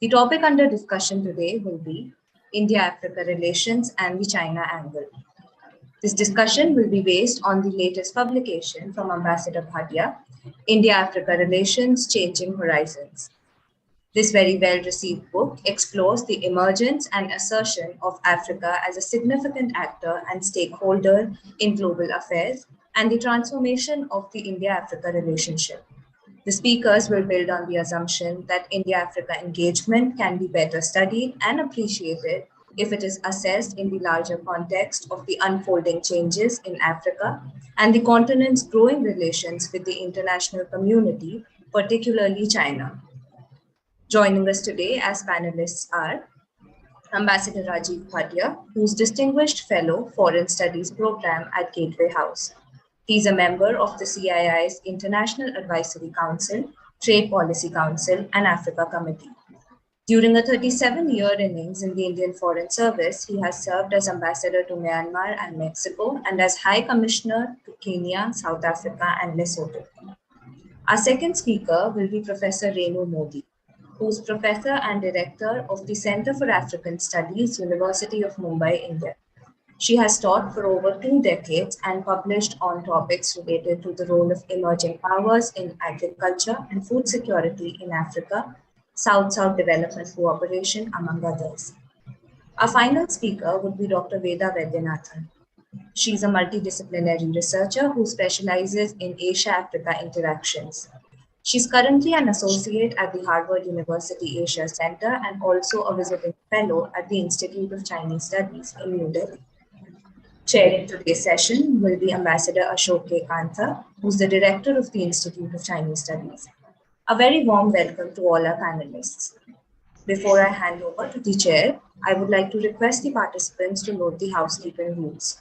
The topic under discussion today will be India-Africa relations and the China angle. This discussion will be based on the latest publication from Ambassador Bhatia, India-Africa Relations Changing Horizons. This very well-received book explores the emergence and assertion of Africa as a significant actor and stakeholder in global affairs and the transformation of the India-Africa relationship. The speakers will build on the assumption that India-Africa engagement can be better studied and appreciated if it is assessed in the larger context of the unfolding changes in Africa and the continent's growing relations with the international community, particularly China. Joining us today as panelists are Ambassador Rajiv Bhatia, who's Distinguished Fellow Foreign Studies Program at Gateway House. He's a member of the CII's International Advisory Council, Trade Policy Council, and Africa Committee. During a 37-year innings in the Indian Foreign Service, he has served as ambassador to Myanmar and Mexico and as High Commissioner to Kenya, South Africa, and Lesotho. Our second speaker will be Professor Renu Modi, who's Professor and Director of the Center for African Studies, University of Mumbai, India. She has taught for over 2 decades and published on topics related to the role of emerging powers in agriculture and food security in Africa, South-South development cooperation, among others. Our final speaker would be Dr. Veda Vaidyanathan. She's a multidisciplinary researcher who specializes in Asia-Africa interactions. She's currently an associate at the Harvard University Asia Center and also a visiting fellow at the Institute of Chinese Studies in New Delhi. Chairing today's session will be Ambassador Ashok K. Kantha, who's the director of the Institute of Chinese Studies. A very warm welcome to all our panelists. Before I hand over to the chair, I would like to request the participants to note the housekeeping rules.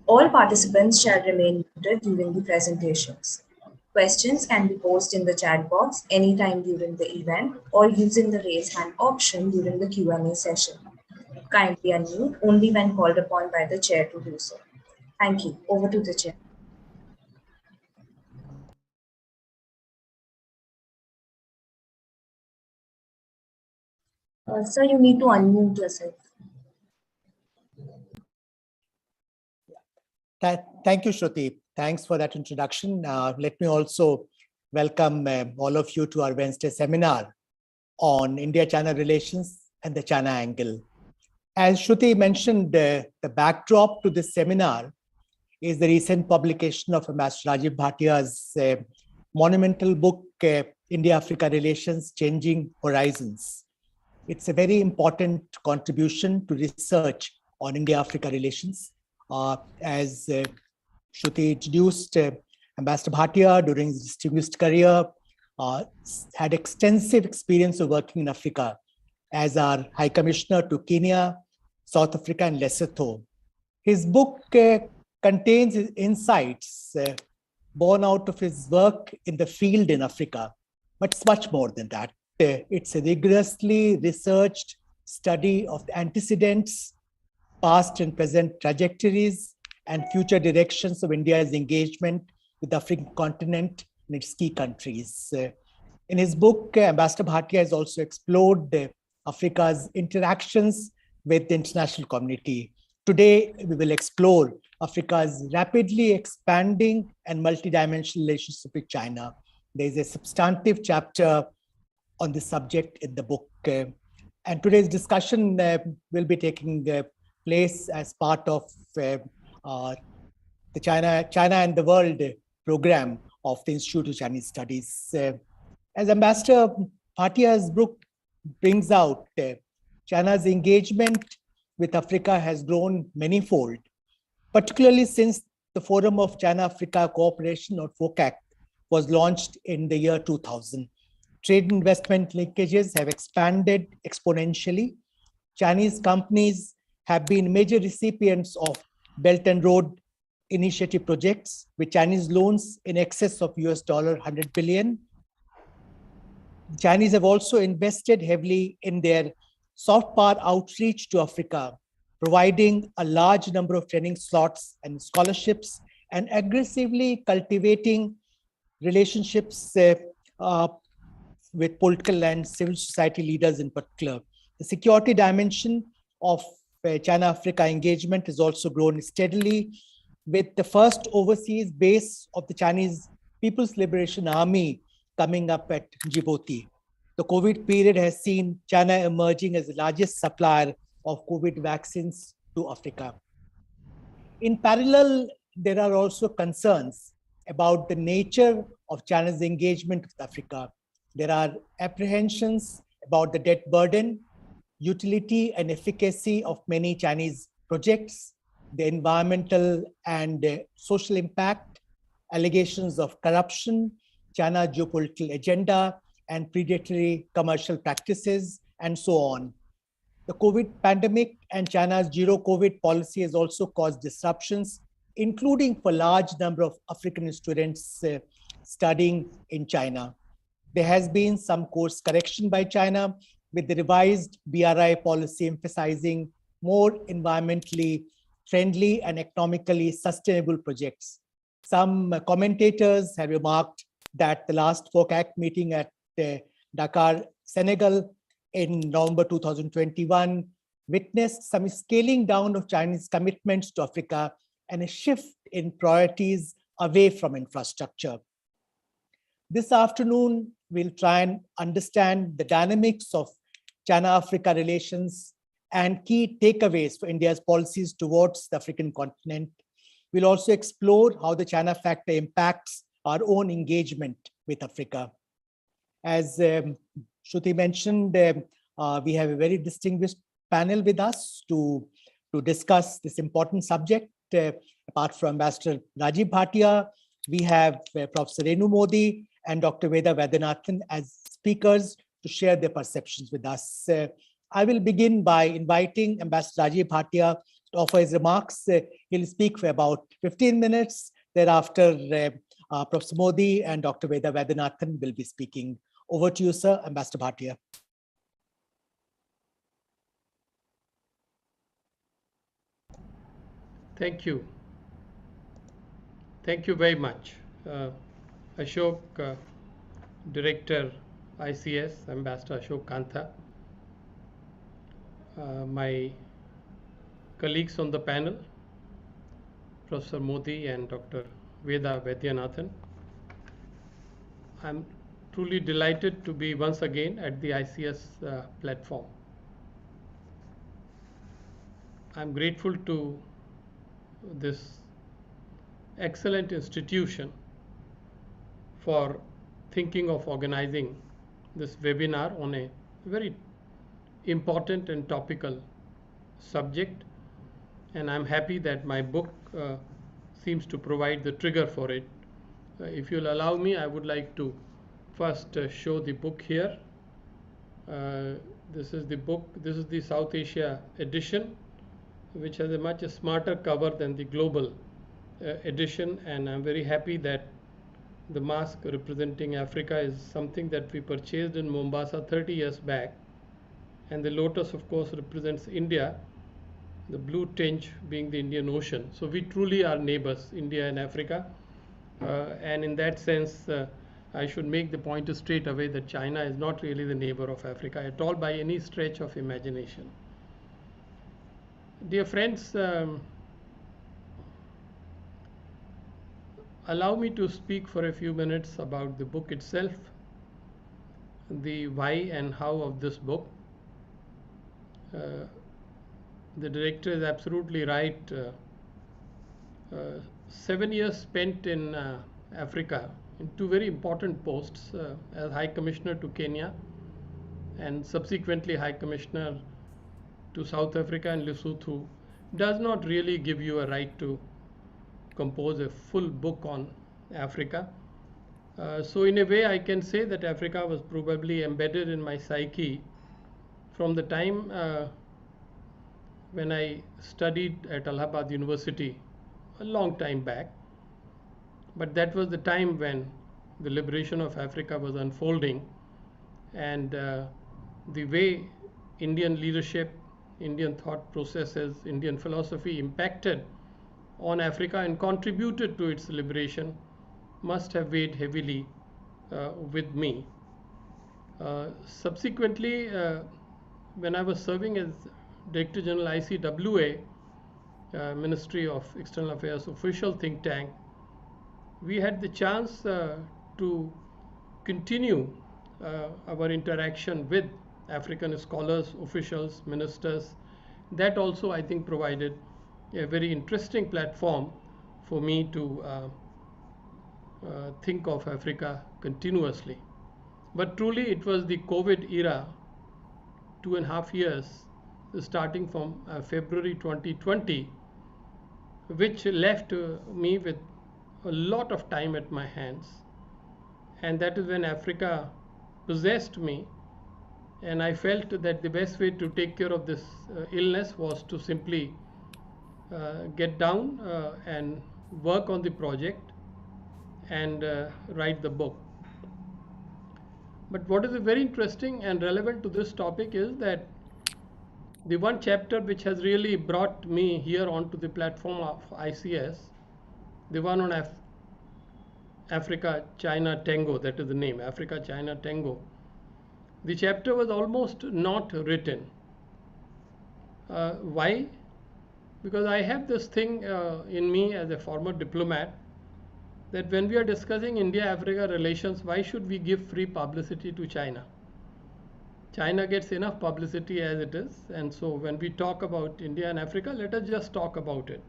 All participants shall remain muted during the presentations. Questions can be posed in the chat box anytime during the event or using the raise hand option during the Q&A session. Kindly unmute only when called upon by the chair to do so. Thank you. Over to the chair. Sir, you need to unmute yourself. Thank you, Shruti. Thanks for that introduction. Let me also welcome all of you to our Wednesday seminar on India-China relations and the China angle. As Shruti mentioned, the backdrop to this seminar is the recent publication of Ambassador Rajiv Bhatia's monumental book, India-Africa Relations Changing Horizons. It's a very important contribution to research on India-Africa relations. As Shruti introduced, Ambassador Bhatia, during his distinguished career, had extensive experience of working in Africa as our High Commissioner to Kenya, South Africa, and Lesotho. His book contains insights born out of his work in the field in Africa, but it's much more than that. It's a rigorously researched study of the antecedents, past and present trajectories, and future directions of India's engagement with the African continent and its key countries. In his book, Ambassador Bhatia has also explored Africa's interactions with the international community. Today, we will explore Africa's rapidly expanding and multidimensional relationship with China. There is a substantive chapter on this subject in the book. And today's discussion will be taking place as part of the China and the World program of the Institute of Chinese Studies. As Ambassador Bhatia's book brings out, China's engagement with Africa has grown manifold, particularly since the Forum of China-Africa Cooperation, or FOCAC, was launched in the year 2000. Trade investment linkages have expanded exponentially. Chinese companies have been major recipients of Belt and Road Initiative projects with Chinese loans in excess of $100 billion. Chinese have also invested heavily in their soft power outreach to Africa, providing a large number of training slots and scholarships, and aggressively cultivating relationships with political and civil society leaders in particular. The security dimension of China-Africa engagement has also grown steadily, with the first overseas base of the Chinese People's Liberation Army coming up at Djibouti. The COVID period has seen China emerging as the largest supplier of COVID vaccines to Africa. In parallel, there are also concerns about the nature of China's engagement with Africa. There are apprehensions about the debt burden, utility and efficacy of many Chinese projects, the environmental and social impact, allegations of corruption, China's geopolitical agenda, and predatory commercial practices, and so on. The COVID pandemic and China's zero COVID policy has also caused disruptions, including for a large number of African students studying in China. There has been some course correction by China, with the revised BRI policy emphasizing more environmentally friendly and economically sustainable projects. Some commentators have remarked that the last FOCAC meeting at Dakar, Senegal in November 2021 witnessed some scaling down of Chinese commitments to Africa and a shift in priorities away from infrastructure. This afternoon, we'll try and understand the dynamics of China-Africa relations and key takeaways for India's policies towards the African continent. We'll also explore how the China factor impacts our own engagement with Africa. As Shruti mentioned, we have a very distinguished panel with us to discuss this important subject. Apart from Ambassador Rajiv Bhatia, we have Professor Renu Modi and Dr. Veda Vaidyanathan as speakers to share their perceptions with us. I will begin by inviting Ambassador Rajiv Bhatia to offer his remarks. He'll speak for about 15 minutes. Thereafter, Professor Modi and Dr. Veda Vaidyanathan will be speaking. Over to you, sir, Ambassador Bhatia. Thank you. Thank you very much. Ashok, Director ICS, Ambassador Ashok Kantha, my colleagues on the panel, Professor Modi and Dr. Veda Vaidyanathan. I'm truly delighted to be once again at the ICS platform. I'm grateful to this excellent institution for thinking of organizing this webinar on a very important and topical subject, and I'm happy that my book seems to provide the trigger for it. If you'll allow me, I would like to first show the book here. This is the book. This is the South Asia edition, which has a much smarter cover than the global edition, and I'm very happy that the mask representing Africa is something that we purchased in Mombasa 30 years back, and the lotus of course represents India, the blue tinge being the Indian Ocean. So we truly are neighbors, India and Africa, and in that sense I should make the point straight away that China is not really the neighbor of Africa at all by any stretch of imagination. Dear friends, allow me to speak for a few minutes about the book itself, the why and how of this book. The director is absolutely right. 7 years spent in Africa in two very important posts, as High Commissioner to Kenya and subsequently High Commissioner to South Africa and Lesotho, does not really give you a right to compose a full book on Africa. So in a way I can say that Africa was probably embedded in my psyche from the time when I studied at Allahabad University a long time back. But that was the time when the liberation of Africa was unfolding, and the way Indian leadership, Indian thought processes, Indian philosophy impacted on Africa and contributed to its liberation must have weighed heavily with me. Subsequently, when I was serving as Director General ICWA, Ministry of External Affairs official think tank, we had the chance to continue our interaction with African scholars, officials, ministers. That also, I think, provided a very interesting platform for me to think of Africa continuously. But truly, it was the COVID era, 2.5 years, starting from February 2020, which left me with a lot of time at my hands. And that is when Africa possessed me, and I felt that the best way to take care of this illness was to simply get down and work on the project and write the book. But what is very interesting and relevant to this topic is that the one chapter which has really brought me here onto the platform of ICS, the one on Africa-China Tango, that is the name, Africa-China Tango. The chapter was almost not written. Why? Because I have this thing in me as a former diplomat, that when we are discussing India-Africa relations, why should we give free publicity to China? China gets enough publicity as it is, and so when we talk about India and Africa, let us just talk about it.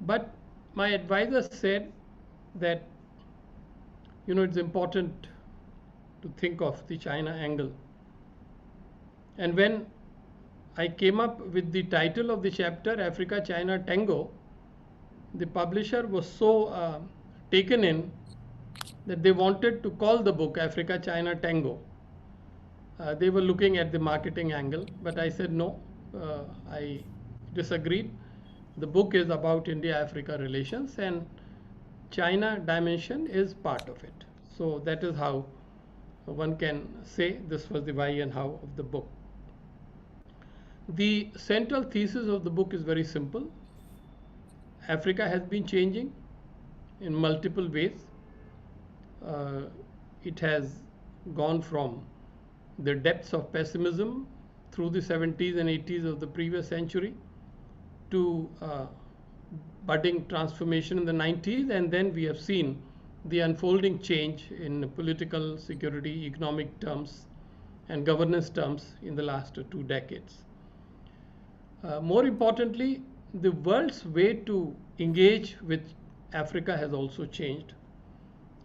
But my advisor said that, you know, it's important to think of the China angle. And when I came up with the title of the chapter, Africa-China Tango, the publisher was so taken in that they wanted to call the book Africa-China Tango. They were looking at the marketing angle, but I said no, I disagreed. The book is about India-Africa relations, and China dimension is part of it. So that is how one can say this was the why and how of the book. The central thesis of the book is very simple. Africa has been changing in multiple ways. It has gone from the depths of pessimism through the 70s and 80s of the previous century to budding transformation in the 90s, and then we have seen the unfolding change in political, security, economic terms and governance terms in the last 2 decades. More importantly, the world's way to engage with Africa has also changed.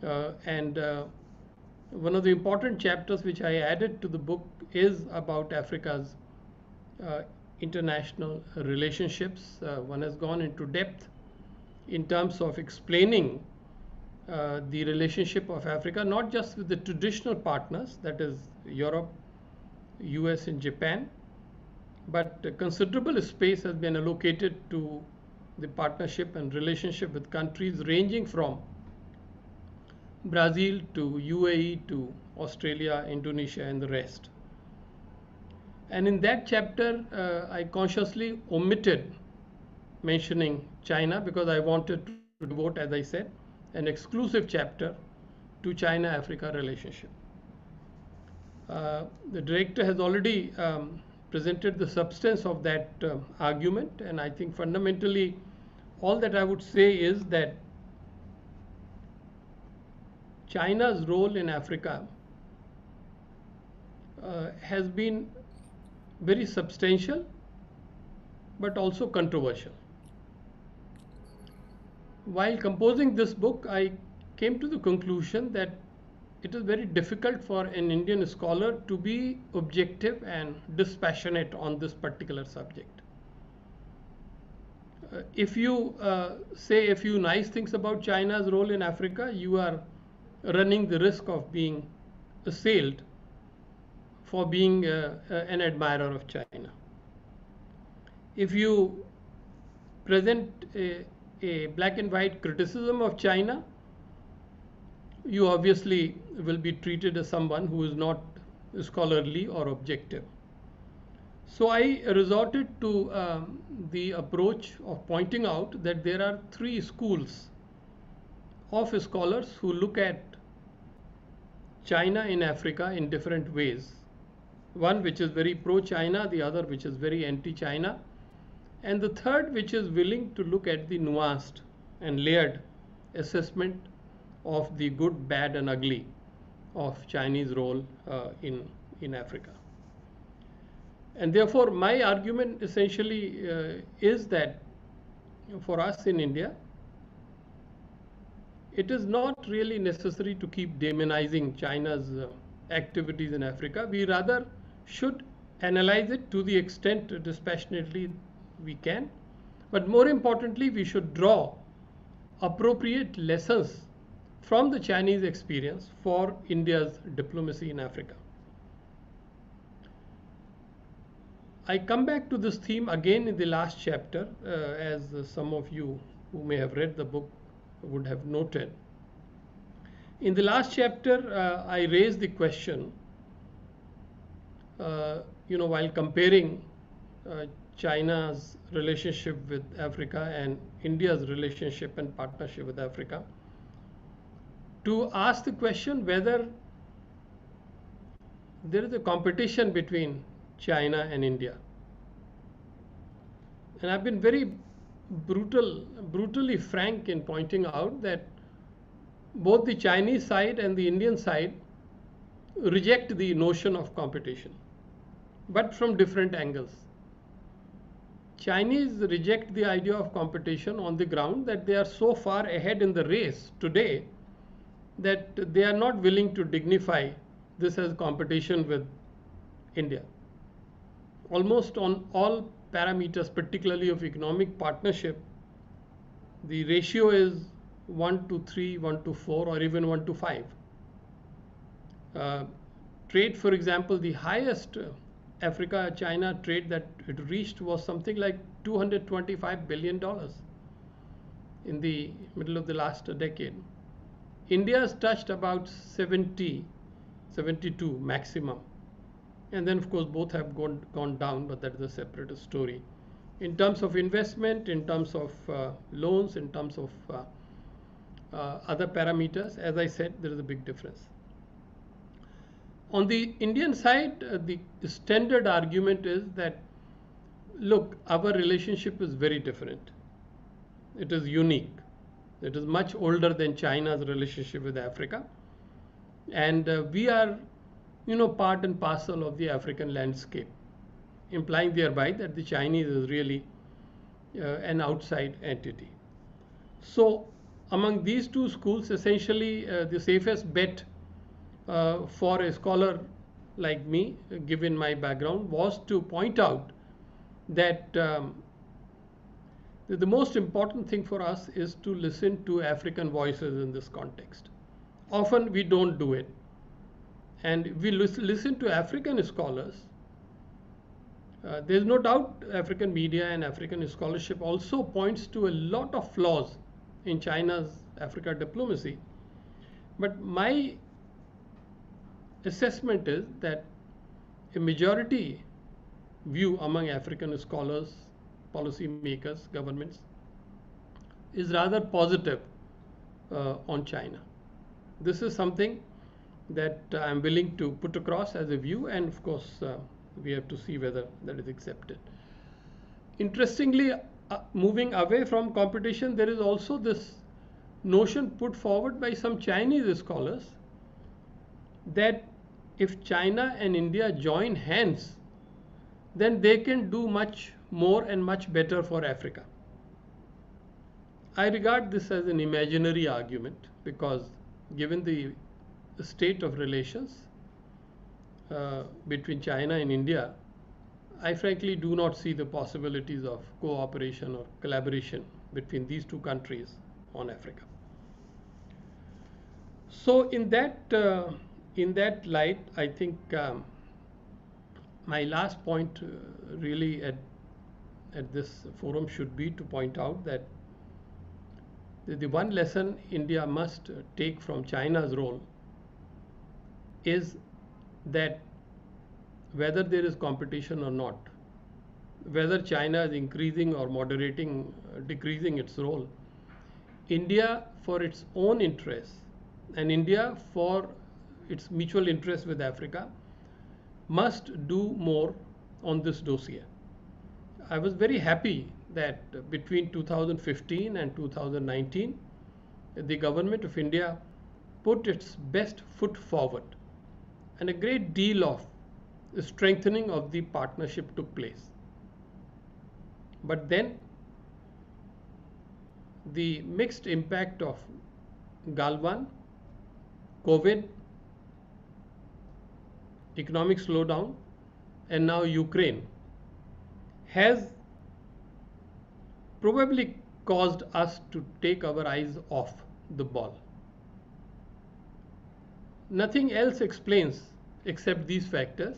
One of the important chapters which I added to the book is about Africa's international relationships. One has gone into depth in terms of explaining the relationship of Africa, not just with the traditional partners, that is Europe, US and Japan, but a considerable space has been allocated to the partnership and relationship with countries ranging from Brazil to UAE to Australia, Indonesia and the rest. And in that chapter, I consciously omitted mentioning China because I wanted to devote, as I said, an exclusive chapter to China-Africa relationship. The director has already presented the substance of that argument, and I think fundamentally all that I would say is that China's role in Africa has been very substantial but also controversial. While composing this book, I came to the conclusion that it is very difficult for an Indian scholar to be objective and dispassionate on this particular subject. If you say a few nice things about China's role in Africa, you are running the risk of being assailed for being an admirer of China. If you present a black and white criticism of China, you obviously will be treated as someone who is not scholarly or objective. So I resorted to the approach of pointing out that there are 3 schools of scholars who look at China in Africa in different ways. One which is very pro-China, the other which is very anti-China, and the third which is willing to look at the nuanced and layered assessment of the good, bad and ugly of Chinese role in Africa. And therefore my argument essentially is that for us in India, it is not really necessary to keep demonizing China's activities in Africa. We rather should analyze it to the extent dispassionately we can, but more importantly, we should draw appropriate lessons from the Chinese experience for India's diplomacy in Africa. I come back to this theme again in the last chapter, as some of you who may have read the book would have noted. In the last chapter, I raised the question, while comparing China's relationship with Africa and India's relationship and partnership with Africa, to ask the question whether there is a competition between China and India. And I've been very brutally frank in pointing out that both the Chinese side and the Indian side reject the notion of competition, but from different angles. Chinese reject the idea of competition on the ground that they are so far ahead in the race today that they are not willing to dignify this as competition with India. Almost on all parameters, particularly of economic partnership, the ratio is 1:3, 1:4, or even 1:5. Trade, for example, the highest Africa-China trade that it reached was something like $225 billion in the middle of the last decade. India has touched about 70, 72 maximum. And then of course both have gone down, but that is a separate story. In terms of investment, in terms of loans, in terms of other parameters, as I said, there is a big difference. On the Indian side, the standard argument is that, look, our relationship is very different. It is unique. It is much older than China's relationship with Africa. And we are, part and parcel of the African landscape, implying thereby that the Chinese is really an outside entity. So among these two schools, essentially the safest bet for a scholar like me, given my background, was to point out that the most important thing for us is to listen to African voices in this context. Often we don't do it. And we listen to African scholars. There's no doubt African media and African scholarship also points to a lot of flaws in China's Africa diplomacy. But my assessment is that a majority view among African scholars, policy makers, governments is rather positive on China. This is something that I'm willing to put across as a view, and of course we have to see whether that is accepted. Interestingly, moving away from competition, there is also this notion put forward by some Chinese scholars that if China and India join hands, then they can do much more and much better for Africa. I regard this as an imaginary argument because given the state of relations between China and India, I frankly do not see the possibilities of cooperation or collaboration between these two countries on Africa. So in that light, I think my last point really at this forum should be to point out that the one lesson India must take from China's role is that whether there is competition or not, whether China is increasing or moderating, decreasing its role, India for its own interests and India for its mutual interest with Africa, must do more on this dossier. I was very happy that between 2015 and 2019, the government of India put its best foot forward, and a great deal of strengthening of the partnership took place. But then the mixed impact of Galwan, COVID, economic slowdown, and now Ukraine has probably caused us to take our eyes off the ball. Nothing else explains, except these factors,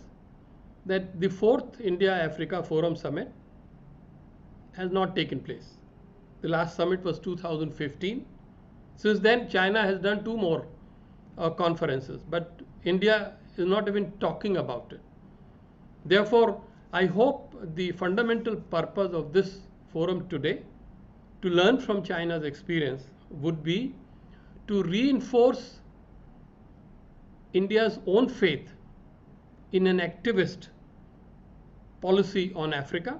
that the fourth India-Africa Forum Summit has not taken place. The last summit was 2015. Since then, China has done two more conferences, but India is not even talking about it. Therefore, I hope the fundamental purpose of this forum today, to learn from China's experience, would be to reinforce India's own faith in an activist policy on Africa,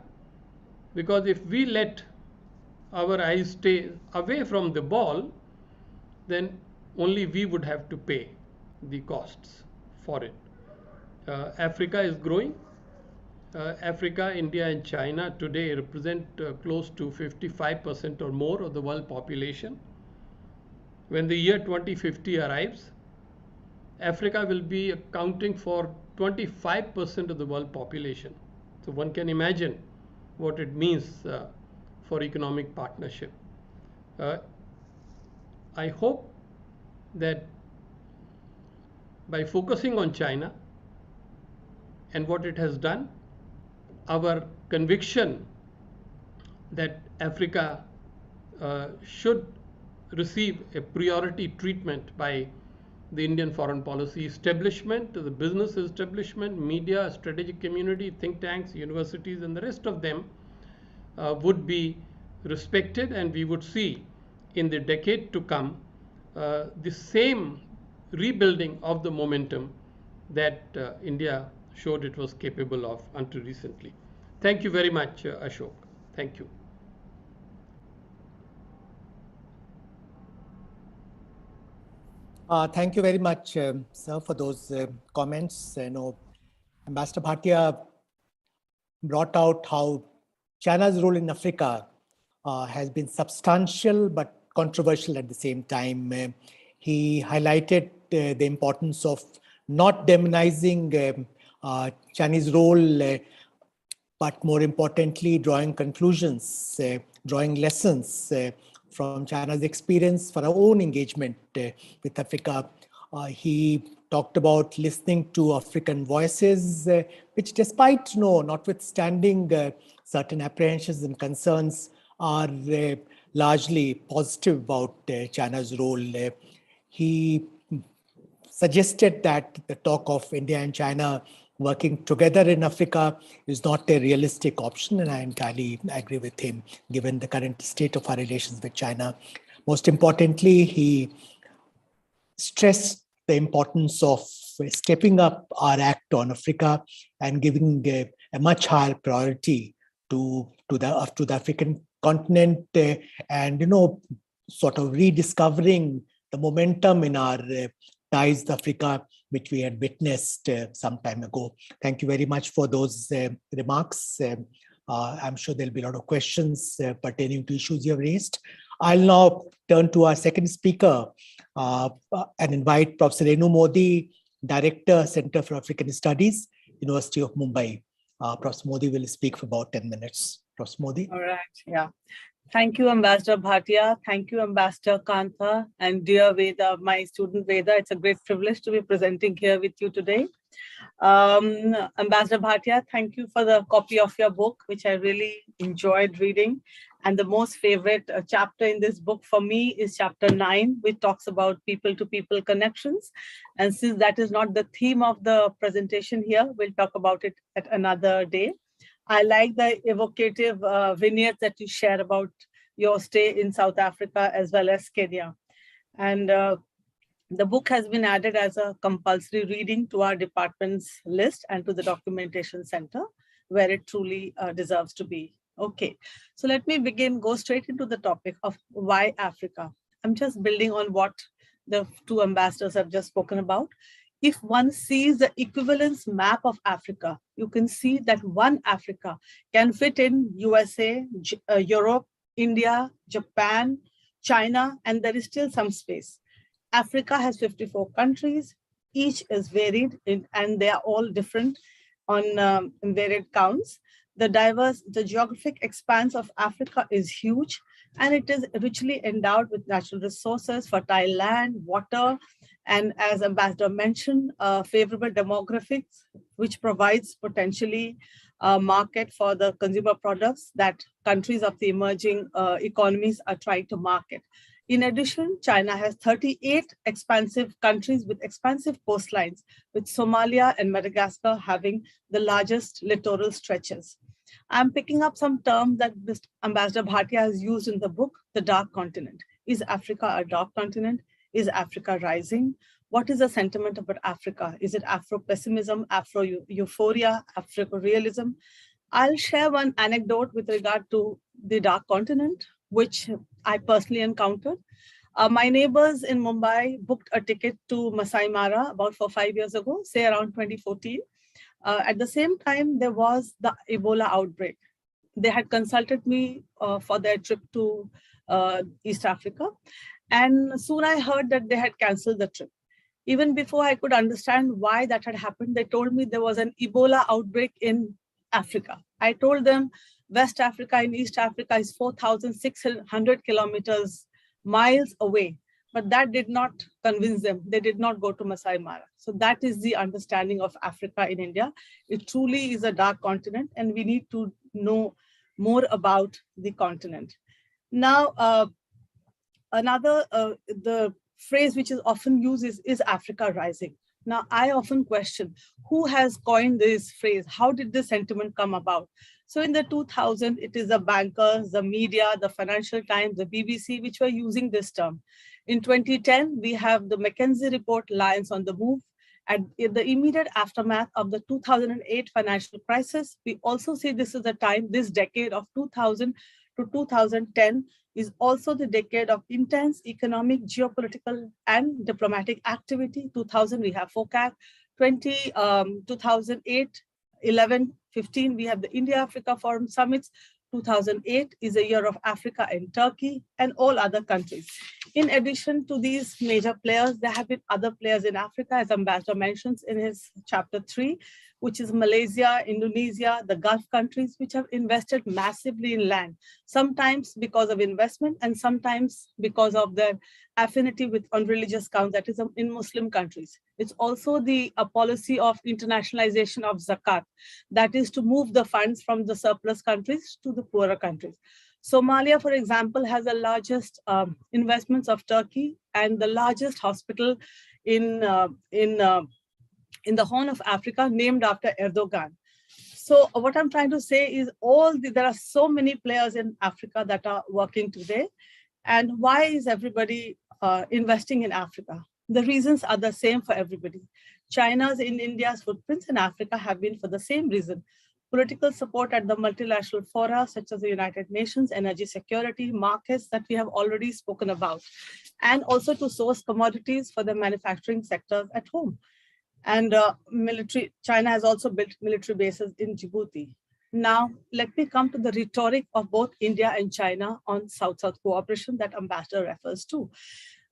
because if we let our eyes stay away from the ball, then only we would have to pay the costs for it. Africa is growing. Africa, India and China today represent close to 55% or more of the world population. When the year 2050 arrives, Africa will be accounting for 25% of the world population. So one can imagine what it means for economic partnership. I hope that by focusing on China and what it has done, our conviction that Africa should receive a priority treatment by the Indian foreign policy establishment, the business establishment, media, strategic community, think tanks, universities, and the rest of them would be respected, and we would see in the decade to come the same rebuilding of the momentum that India showed it was capable of until recently. Thank you very much, Ashok. Thank you. Thank you very much, sir, for those comments. Ambassador Bhatia brought out how China's role in Africa has been substantial but controversial at the same time. He highlighted the importance of not demonizing Chinese role, but more importantly, drawing conclusions, drawing lessons from China's experience for our own engagement with Africa. He talked about listening to African voices, which despite notwithstanding certain apprehensions and concerns, are largely positive about China's role. He suggested that the talk of India and China working together in Africa is not a realistic option, and I entirely agree with him, given the current state of our relations with China. Most importantly, he stressed the importance of stepping up our act on Africa and giving a much higher priority to the African continent, and sort of rediscovering the momentum in our ties to Africa, which we had witnessed some time ago. Thank you very much for those remarks. I'm sure there'll be a lot of questions pertaining to issues you have raised. I'll now turn to our second speaker and invite Professor Renu Modi, Director, Center for African Studies, University of Mumbai. Professor Modi will speak for about 10 minutes. Professor Modi. All right, yeah. Thank you, Ambassador Bhatia. Thank you, Ambassador Kantha, and dear Veda, my student Veda. It's a great privilege to be presenting here with you today. Ambassador Bhatia, thank you for the copy of your book, which I really enjoyed reading. And the most favorite chapter in this book for me is chapter 9, which talks about people-to-people connections. And since that is not the theme of the presentation here, we'll talk about it at another day. I like the evocative vignettes that you share about your stay in South Africa as well as Kenya. And The book has been added as a compulsory reading to our department's list and to the documentation center, where it truly deserves to be. Okay, so let me go straight into the topic of why Africa. I'm just building on what the two ambassadors have just spoken about. If one sees the equivalence map of Africa, you can see that one Africa can fit in USA, Europe, India, Japan, China, and there is still some space. Africa has 54 countries. Each is varied and they are all different on varied counts. The geographic expanse of Africa is huge, and it is richly endowed with natural resources, fertile land, water, and as Ambassador mentioned, favorable demographics, which provides potentially a market for the consumer products that countries of the emerging economies are trying to market. In addition, China has 38 expansive countries with expansive coastlines, with Somalia and Madagascar having the largest littoral stretches. I'm picking up some terms that Ambassador Bhatia has used in the book, the dark continent. Is Africa a dark continent? Is Africa rising? What is the sentiment about Africa? Is it Afro-pessimism, Afro-euphoria, Afro-realism? I'll share one anecdote with regard to the dark continent, which I personally encountered. My neighbors in Mumbai booked a ticket to Masai Mara about 4-5 years ago, say around 2014. At the same time, there was the Ebola outbreak. They had consulted me for their trip to East Africa. And soon I heard that they had canceled the trip. Even before I could understand why that had happened, they told me there was an Ebola outbreak in Africa. I told them West Africa and East Africa is 4,600 miles away. But that did not convince them. They did not go to Masai Mara. So that is the understanding of Africa in India. It truly is a dark continent, and we need to know more about the continent. Now, the phrase which is often used is Africa rising? Now, I often question who has coined this phrase? How did this sentiment come about? So in the 2000s, it is the bankers, the media, the Financial Times, the BBC, which were using this term. In 2010, we have the McKinsey report, Lions on the Move. And in the immediate aftermath of the 2008 financial crisis, we also see this is the time, this decade of 2000 to 2010 is also the decade of intense economic, geopolitical, and diplomatic activity. 2000, we have FOCAC. 2008, 11, 15, we have the India-Africa Forum Summits. 2008 is a year of Africa and Turkey and all other countries. In addition to these major players, there have been other players in Africa, as Ambassador mentions in his chapter 3, which is Malaysia, Indonesia, the Gulf countries, which have invested massively in land, sometimes because of investment and sometimes because of their affinity with unreligious counts, that is in Muslim countries. It's also the policy of internationalization of zakat, that is to move the funds from the surplus countries to the poorer countries. Somalia, for example, has the largest investments of Turkey and the largest hospital in the Horn of Africa, named after Erdogan. So what I'm trying to say is there are so many players in Africa that are working today. And why is everybody investing in Africa? The reasons are the same for everybody. China's and India's footprints in Africa have been for the same reason. Political support at the multilateral fora, such as the United Nations, energy security, markets that we have already spoken about, and also to source commodities for the manufacturing sectors at home. And China has also built military bases in Djibouti. Now, let me come to the rhetoric of both India and China on South-South cooperation that Ambassador refers to.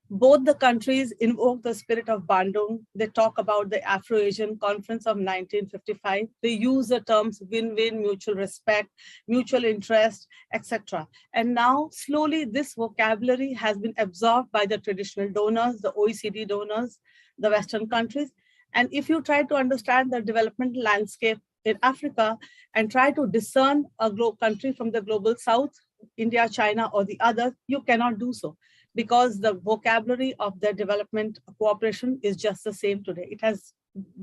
Both the countries invoke the spirit of Bandung. They talk about the Afro-Asian Conference of 1955. They use the terms win-win, mutual respect, mutual interest, etc. And now, slowly, this vocabulary has been absorbed by the traditional donors, the OECD donors, the Western countries. And if you try to understand the development landscape in Africa and try to discern a country from the global South, India, China, or the others, you cannot do so, because the vocabulary of their development cooperation is just the same today. It has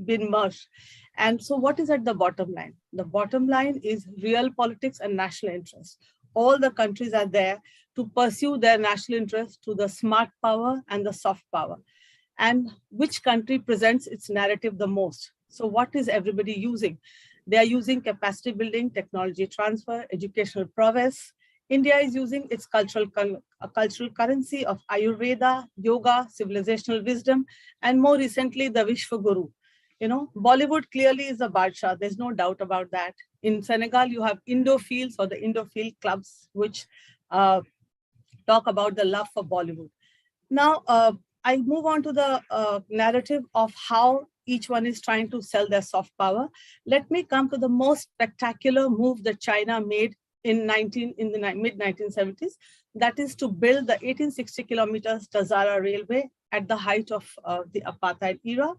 been merged. And so what is at the bottom line? The bottom line is real politics and national interest. All the countries are there to pursue their national interest to the smart power and the soft power. and which country presents its narrative the most. So what is everybody using? They are using capacity building, technology transfer, educational prowess. India is using its cultural currency of Ayurveda, yoga, civilizational wisdom, and more recently, the Vishwaguru. You know, Bollywood clearly is a Badshah. There's no doubt about that. In Senegal, you have Indophiles or the Indophile clubs, which talk about the love for Bollywood. Now, I move on to the narrative of how each one is trying to sell their soft power. Let me come to the most spectacular move that China made in the mid-1970s. That is to build the 1860 kilometers Tazara Railway at the height of the apartheid era.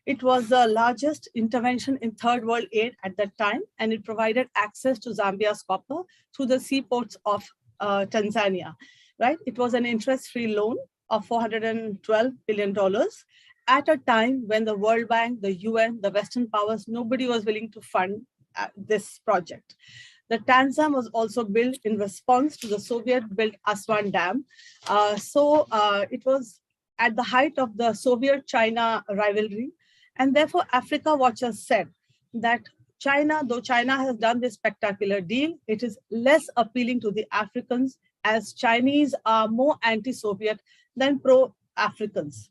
It was the largest intervention in third world aid at that time, and it provided access to Zambia's copper through the seaports of Tanzania. Right? It was an interest-free loan of $412 billion at a time when the World Bank, the UN, the Western powers, nobody was willing to fund this project. The Tanzam was also built in response to the Soviet-built Aswan Dam. It was at the height of the Soviet-China rivalry. And therefore, Africa Watchers said that China, though China has done this spectacular deal, it is less appealing to the Africans, as Chinese are more anti-Soviet than pro-Africans.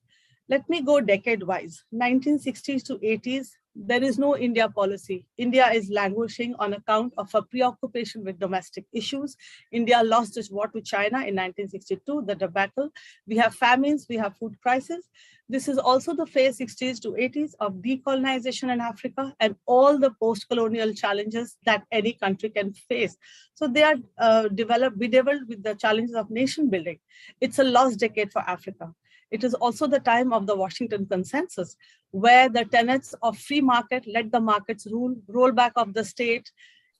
Let me go decade-wise. 1960s to 80s, there is no India policy. India is languishing on account of a preoccupation with domestic issues. India lost its war to China in 1962, the debacle. We have famines, we have food crisis. This is also the phase 60s to 80s of decolonization in Africa and all the post-colonial challenges that any country can face. So they are bedeviled with the challenges of nation building. It's a lost decade for Africa. It is also the time of the Washington Consensus, where the tenets of free market, let the markets rule, rollback of the state,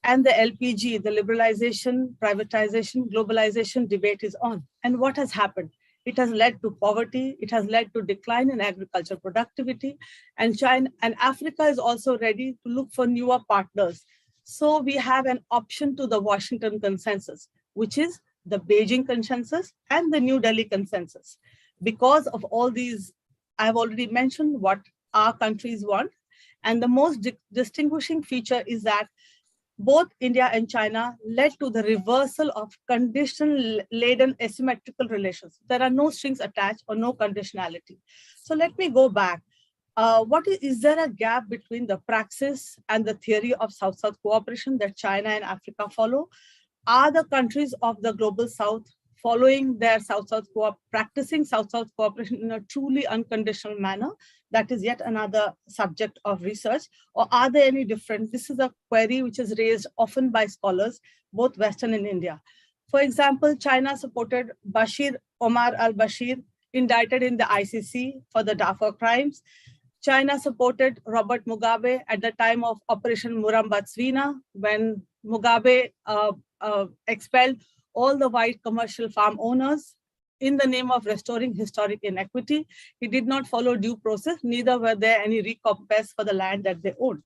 and the LPG, the liberalization, privatization, globalization debate is on. And what has happened? It has led to poverty. It has led to decline in agricultural productivity. And China and Africa is also ready to look for newer partners. So we have an option to the Washington Consensus, which is the Beijing Consensus and the New Delhi Consensus. Because of all these, I've already mentioned what our countries want. And the most distinguishing feature is that both India and China led to the reversal of condition-laden asymmetrical relations. There are no strings attached or no conditionality. So let me go back. Is there a gap between the praxis and the theory of South-South cooperation that China and Africa follow? Are the countries of the global South following their practicing South-South cooperation in a truly unconditional manner? That is yet another subject of research. Or are they any different? This is a query which is raised often by scholars, both Western and India. For example, China supported Bashir Omar al-Bashir, indicted in the ICC for the Darfur crimes. China supported Robert Mugabe at the time of Operation Murambatsvina, when Mugabe expelled all the white commercial farm owners in the name of restoring historic inequity. He did not follow due process, neither were there any recompense for the land that they owned.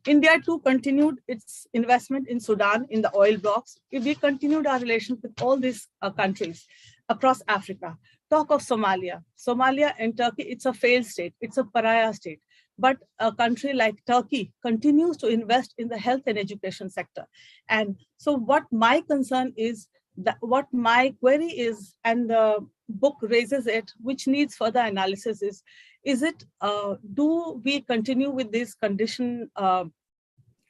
India too continued its investment in Sudan in the oil blocks. We continued our relations with all these countries across Africa. Talk of Somalia. Somalia and Turkey, it's a failed state, it's a pariah state. But a country like Turkey continues to invest in the health and education sector. And so what my concern is, what my query is, and the book raises it, which needs further analysis, is it, do we continue with this condition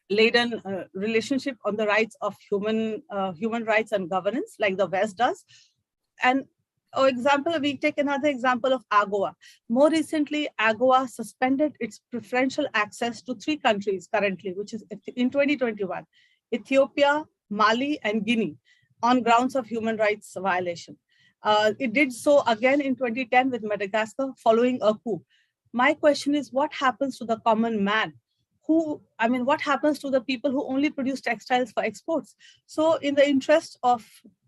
laden relationship on the rights of human rights and governance like the West does? And for example, we take another example of AGOA. More recently, AGOA suspended its preferential access to 3 countries currently, which is in 2021, Ethiopia, Mali, and Guinea, on grounds of human rights violation. It did so again in 2010 with Madagascar following a coup. My question is, what happens to the common man? What happens to the people who only produce textiles for exports? So in the interest of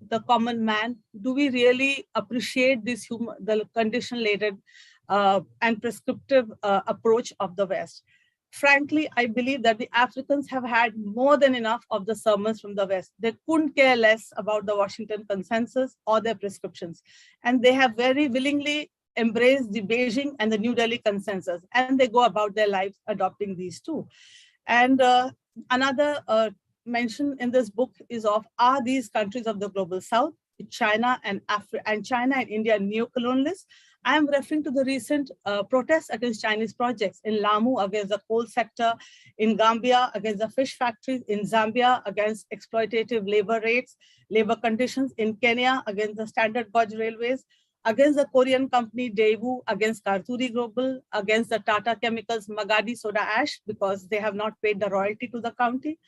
the common man, do we really appreciate the condition-laden and prescriptive approach of the West? Frankly, I believe that the Africans have had more than enough of the sermons from the West. They couldn't care less about the Washington Consensus or their prescriptions. And they have very willingly embrace the Beijing and the New Delhi consensus, and they go about their lives adopting these two. And another mention in this book is of, are these countries of the global south, China and China and India, neo-colonialists? I am referring to the recent protests against Chinese projects in Lamu against the coal sector, in Gambia against the fish factories, in Zambia against exploitative labor rates, labor conditions, in Kenya against the Standard Gauge Railways, against the Korean company Daewoo, against Karturi Global, against the Tata Chemicals Magadi soda ash because they have not paid the royalty to the county.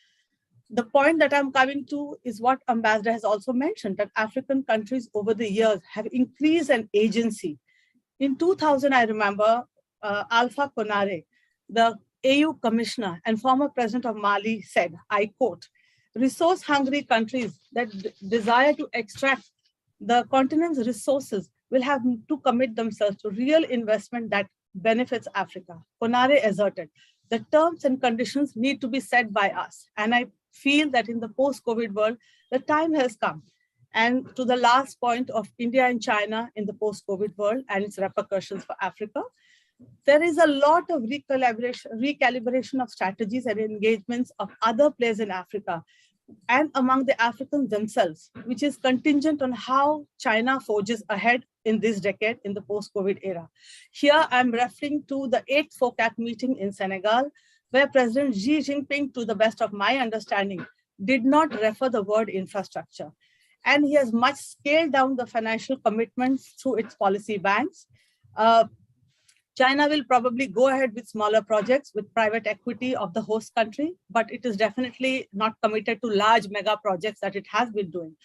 The point that I'm coming to is what Ambassador has also mentioned, that African countries over the years have increased an agency. In 2000, I remember Alpha Konare, the AU commissioner and former president of Mali, said, I quote, resource-hungry countries that desire to extract the continent's resources will have to commit themselves to real investment that benefits Africa. Konare asserted, the terms and conditions need to be set by us. And I feel that in the post-COVID world, the time has come. And to the last point of India and China in the post-COVID world and its repercussions for Africa, there is a lot of recalibration of strategies and engagements of other players in Africa and among the Africans themselves, which is contingent on how China forges ahead in this decade in the post-COVID era. Here, I'm referring to the 8th FOCAC meeting in Senegal, where President Xi Jinping, to the best of my understanding, did not refer the word infrastructure. And he has much scaled down the financial commitments through its policy banks. China will probably go ahead with smaller projects with private equity of the host country, but it is definitely not committed to large mega projects that it has been doing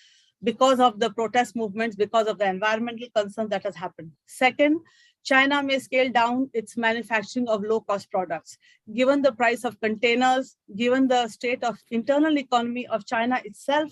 because of the protest movements, because of the environmental concern that has happened. Second, China may scale down its manufacturing of low-cost products. Given the price of containers, given the state of internal economy of China itself,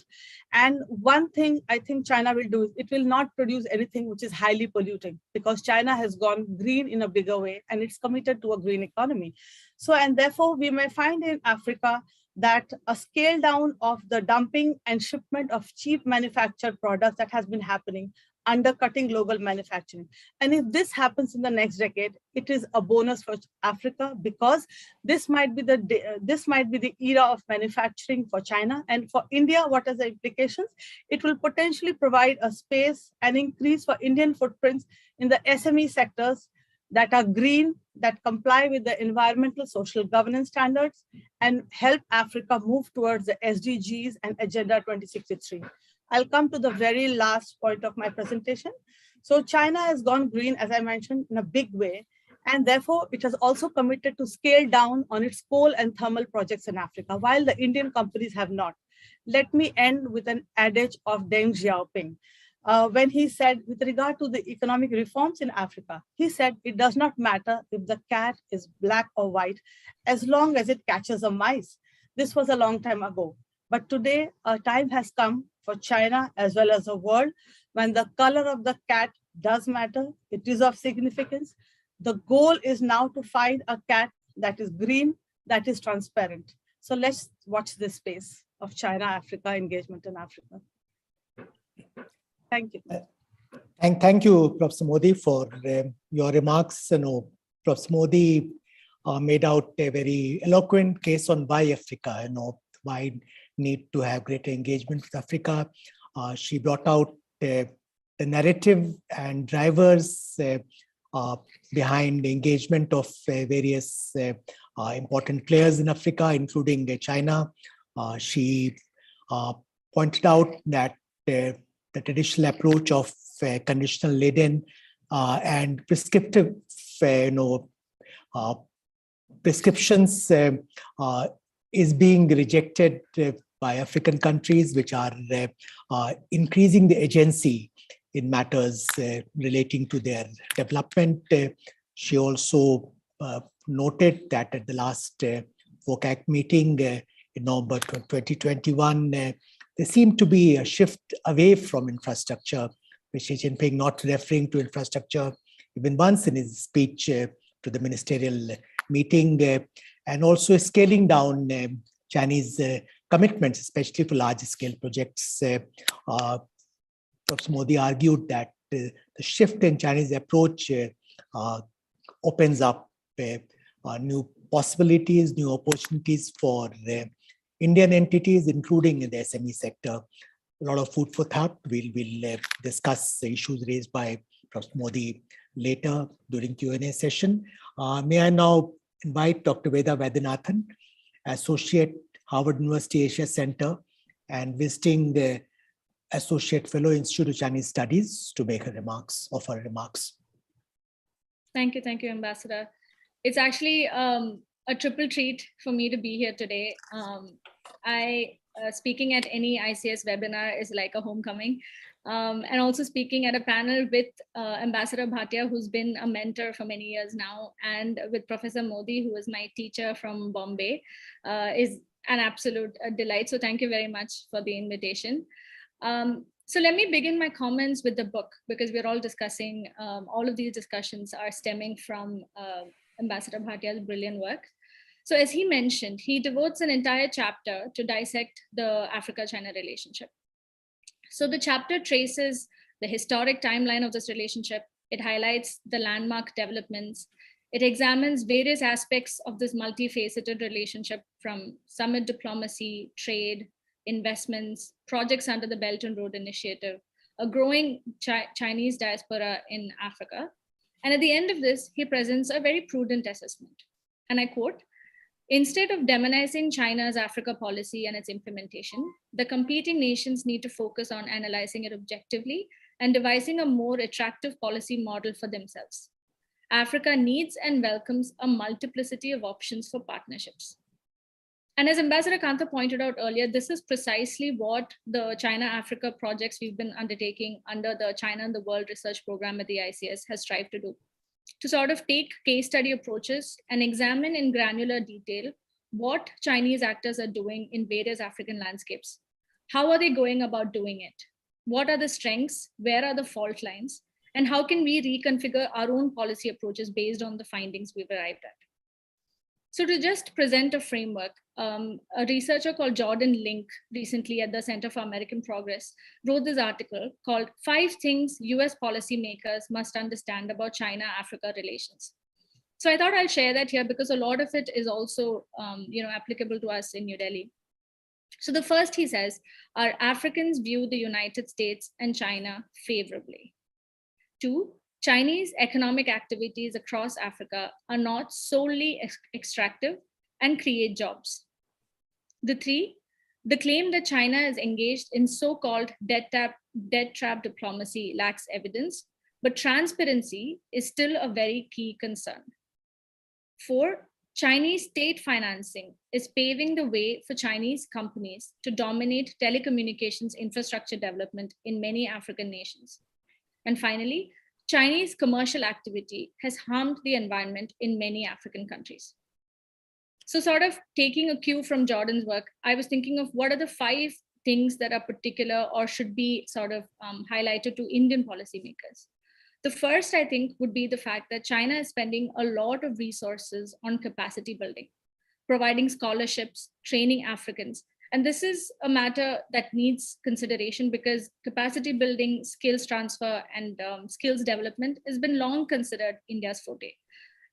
and one thing I think China will do is it will not produce anything which is highly polluting because China has gone green in a bigger way and it's committed to a green economy. So, and therefore we may find in Africa that a scale down of the dumping and shipment of cheap manufactured products that has been happening, undercutting global manufacturing. And if this happens in the next decade, it is a bonus for Africa because this might be the era of manufacturing for China. And for India, what are the implications? It will potentially provide a space and increase for Indian footprints in the SME sectors that are green, that comply with the environmental social governance standards and help Africa move towards the SDGs and Agenda 2063. I'll come to the very last point of my presentation. So China has gone green, as I mentioned, in a big way, and therefore it has also committed to scale down on its coal and thermal projects in Africa, while the Indian companies have not. Let me end with an adage of Deng Xiaoping. When he said, with regard to the economic reforms in Africa, he said, it does not matter if the cat is black or white, as long as it catches a mice. This was a long time ago. But today, a time has come for China as well as the world when the color of the cat does matter. It is of significance. The goal is now to find a cat that is green, that is transparent. So let's watch this space of China-Africa engagement in Africa. Thank you. Thank you, Professor Modi, for your remarks. Professor Modi made out a very eloquent case on why Africa, why need to have greater engagement with Africa. She brought out the narrative and drivers behind the engagement of various important players in Africa, including China. She pointed out that the traditional approach of conditional laden and prescriptive prescriptions is being rejected by African countries, which are increasing the agency in matters relating to their development. She also noted that at the last FOCAC meeting in November 2021, there seemed to be a shift away from infrastructure, with Xi Jinping not referring to infrastructure even once in his speech to the ministerial meeting, and also scaling down Chinese commitments, especially for large-scale projects. Professor Modi argued that the shift in Chinese approach opens up new possibilities, new opportunities for Indian entities, including in the SME sector. A lot of food for thought. We'll discuss the issues raised by Professor Modi later during Q&A session. May I now invite Dr. Veda Vaidyanathan, Associate Harvard University Asia Center and visiting the Associate Fellow Institute of Chinese Studies, to make her remarks, offer remarks. Thank you, Ambassador. It's actually a triple treat for me to be here today. Speaking at any ICS webinar is like a homecoming. And also speaking at a panel with Ambassador Bhatia, who's been a mentor for many years now, and with Professor Modi, who was my teacher from Bombay, is an absolute delight. So thank you very much for the invitation. So let me begin my comments with the book, because we're all discussing, all of these discussions are stemming from Ambassador Bhatia's brilliant work. So as he mentioned, he devotes an entire chapter to dissect the Africa-China relationship. So the chapter traces the historic timeline of this relationship. It highlights the landmark developments. It examines various aspects of this multifaceted relationship, from summit diplomacy, trade, investments, projects under the Belt and Road Initiative, a growing Chinese diaspora in Africa. And at the end of this, he presents a very prudent assessment. And I quote, "Instead of demonizing China's Africa policy and its implementation, the competing nations need to focus on analyzing it objectively and devising a more attractive policy model for themselves. Africa needs and welcomes a multiplicity of options for partnerships." And as Ambassador Kantha pointed out earlier, this is precisely what the China-Africa projects we've been undertaking under the China and the World Research Program at the ICS has strived to do, to sort of take case study approaches and examine in granular detail what Chinese actors are doing in various African landscapes. How are they going about doing it? What are the strengths? Where are the fault lines? And how can we reconfigure our own policy approaches based on the findings we've arrived at? So to just present a framework, a researcher called Jordan Link recently at the Center for American Progress wrote this article called 5 Things US Policymakers Must Understand About China-Africa Relations. So I thought I'll share that here because a lot of it is also applicable to us in New Delhi. So the first, he says, are Africans view the United States and China favorably. 2, Chinese economic activities across Africa are not solely extractive and create jobs. The 3, the claim that China is engaged in so-called debt trap diplomacy lacks evidence, but transparency is still a very key concern. 4, Chinese state financing is paving the way for Chinese companies to dominate telecommunications infrastructure development in many African nations. And finally, Chinese commercial activity has harmed the environment in many African countries. So sort of taking a cue from Jordan's work, I was thinking of what are the 5 things that are particular or should be sort of highlighted to Indian policymakers. The first, I think, would be the fact that China is spending a lot of resources on capacity building, providing scholarships, training Africans. And this is a matter that needs consideration because capacity building, skills transfer, and skills development has been long considered India's forte.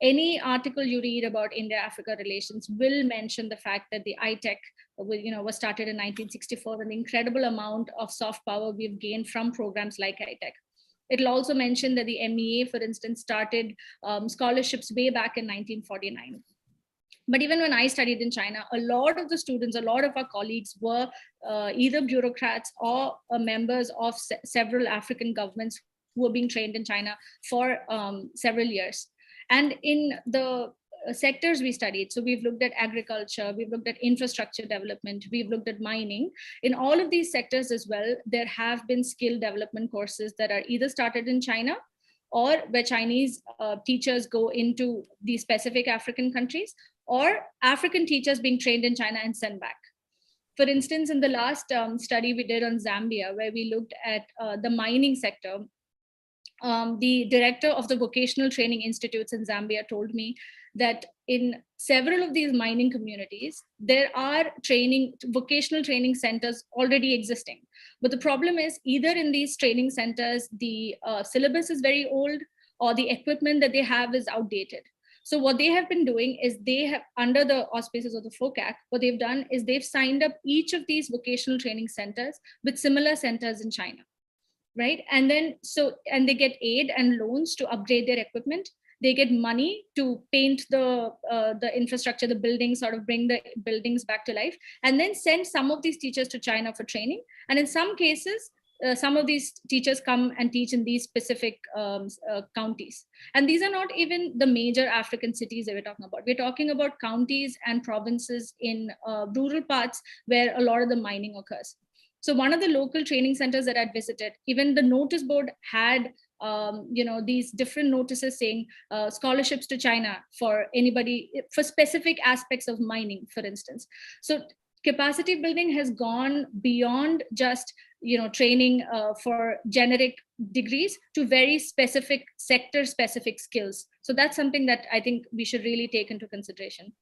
Any article you read about India-Africa relations will mention the fact that the ITEC was started in 1964 and the incredible amount of soft power we've gained from programs like ITEC. It'll also mention that the MEA, for instance, started scholarships way back in 1949. But even when I studied in China, a lot of the students, a lot of our colleagues were either bureaucrats or members of several African governments who were being trained in China for several years. And in the sectors we studied, so we've looked at agriculture, we've looked at infrastructure development, we've looked at mining. In all of these sectors as well, there have been skill development courses that are either started in China or where Chinese teachers go into these specific African countries, or African teachers being trained in China and sent back. For instance, in the last study we did on Zambia, where we looked at the mining sector, the director of the vocational training institutes in Zambia told me that in several of these mining communities, there are vocational training centers already existing. But the problem is either in these training centers, the syllabus is very old or the equipment that they have is outdated. So what they have been doing is they have, under the auspices of the FOCAC, what they've done is they've signed up each of these vocational training centers with similar centers in China, right? And then, and they get aid and loans to upgrade their equipment. They get money to paint the infrastructure, the buildings, sort of bring the buildings back to life, and then send some of these teachers to China for training. And in some cases, some of these teachers come and teach in these specific counties. And these are not even the major African cities that we're talking about. We're talking about counties and provinces in rural parts where a lot of the mining occurs. So one of the local training centers that I'd visited, even the notice board had these different notices saying scholarships to China for anybody, for specific aspects of mining, for instance. So capacity building has gone beyond just training for generic degrees to very specific sector-specific skills. So that's something that I think we should really take into consideration.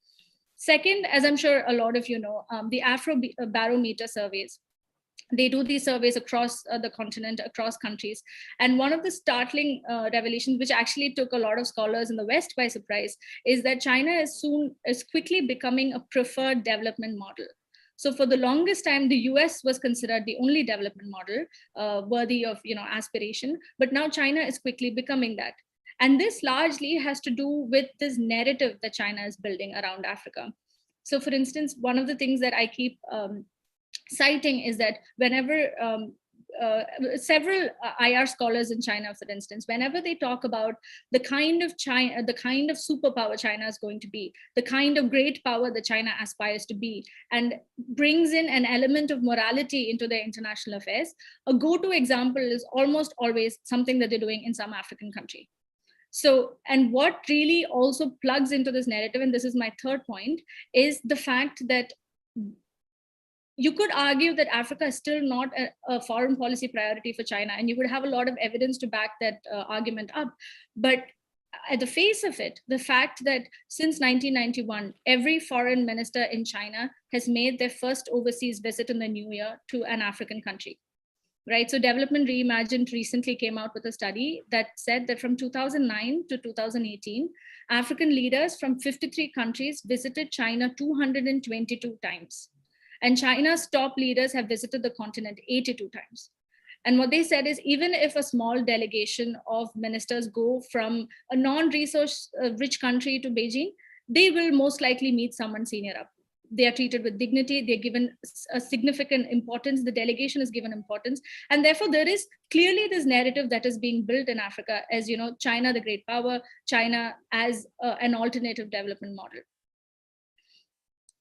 Second, as I'm sure a lot of you know, the Afrobarometer surveys. They do these surveys across the continent, across countries. And one of the startling revelations, which actually took a lot of scholars in the West by surprise, is that China is quickly becoming a preferred development model. So for the longest time, the US was considered the only development model worthy of aspiration, but now China is quickly becoming that. And this largely has to do with this narrative that China is building around Africa. So for instance, one of the things that I keep citing is that whenever several IR scholars in China, for instance, whenever they talk about the kind of superpower China is going to be, the kind of great power that China aspires to be, and brings in an element of morality into their international affairs, a go-to example is almost always something that they're doing in some African country. So, and what really also plugs into this narrative, and this is my third point, is the fact that you could argue that Africa is still not a foreign policy priority for China, and you would have a lot of evidence to back that argument up. But at the face of it, the fact that since 1991, every foreign minister in China has made their first overseas visit in the new year to an African country, right? So Development Reimagined recently came out with a study that said that from 2009 to 2018, African leaders from 53 countries visited China 222 times. And China's top leaders have visited the continent 82 times. And what they said is, even if a small delegation of ministers go from a non-resource rich country to Beijing, they will most likely meet someone senior up. They are treated with dignity. They're given a significant importance. The delegation is given importance. And therefore, there is clearly this narrative that is being built in Africa as, China, the great power, China as an alternative development model.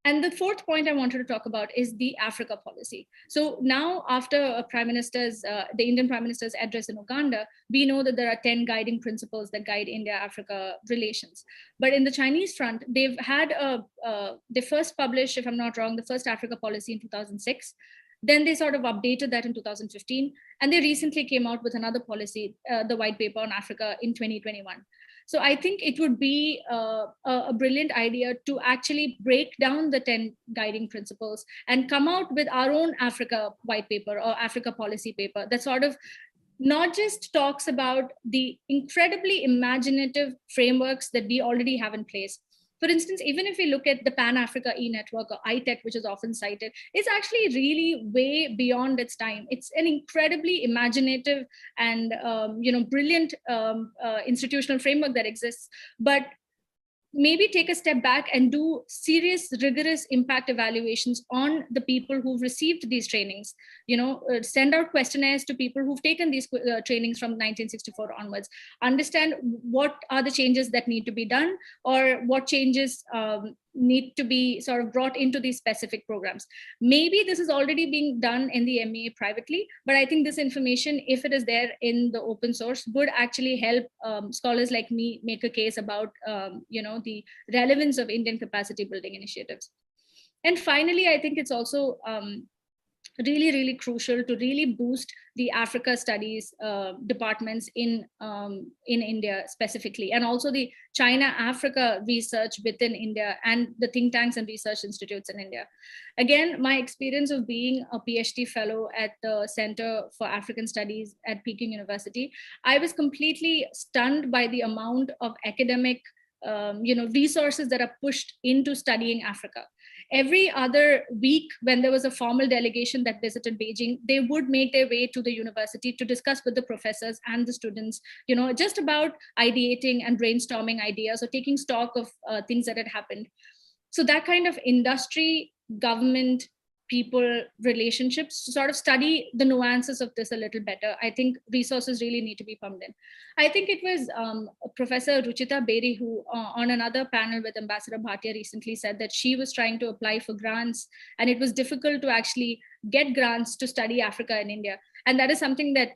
And the fourth point I wanted to talk about is the Africa policy. So now, after the Indian Prime Minister's address in Uganda, we know that there are 10 guiding principles that guide India-Africa relations. But in the Chinese front, they've had they first published, if I'm not wrong, the first Africa policy in 2006. Then they sort of updated that in 2015. And they recently came out with another policy, the White Paper on Africa, in 2021. So I think it would be a brilliant idea to actually break down the 10 guiding principles and come out with our own Africa white paper or Africa policy paper that sort of not just talks about the incredibly imaginative frameworks that we already have in place. For instance, even if we look at the Pan-Africa E-Network or ITEC, which is often cited, it's actually really way beyond its time. It's an incredibly imaginative and brilliant institutional framework that exists. But maybe take a step back and do serious, rigorous impact evaluations on the people who've received these trainings. Send out questionnaires to people who've taken these trainings from 1964 onwards. Understand what are the changes that need to be done, or what changes need to be sort of brought into these specific programs. Maybe this is already being done in the MEA privately, but I think this information, if it is there in the open source, would actually help scholars like me make a case about the relevance of Indian capacity building initiatives. And finally, I think it's also really, really crucial to really boost the Africa studies departments in India specifically, and also the China-Africa research within India and the think tanks and research institutes in India. Again, my experience of being a PhD fellow at the Center for African Studies at Peking University, I was completely stunned by the amount of academic resources that are pushed into studying Africa. Every other week, when there was a formal delegation that visited Beijing, they would make their way to the university to discuss with the professors and the students, just about ideating and brainstorming ideas or taking stock of things that had happened. So that kind of industry, government, people relationships to sort of study the nuances of this a little better. I think resources really need to be pumped in. I think it was Professor Ruchita Beri who on another panel with Ambassador Bhatia recently said that she was trying to apply for grants and it was difficult to actually get grants to study Africa in India. And that is something that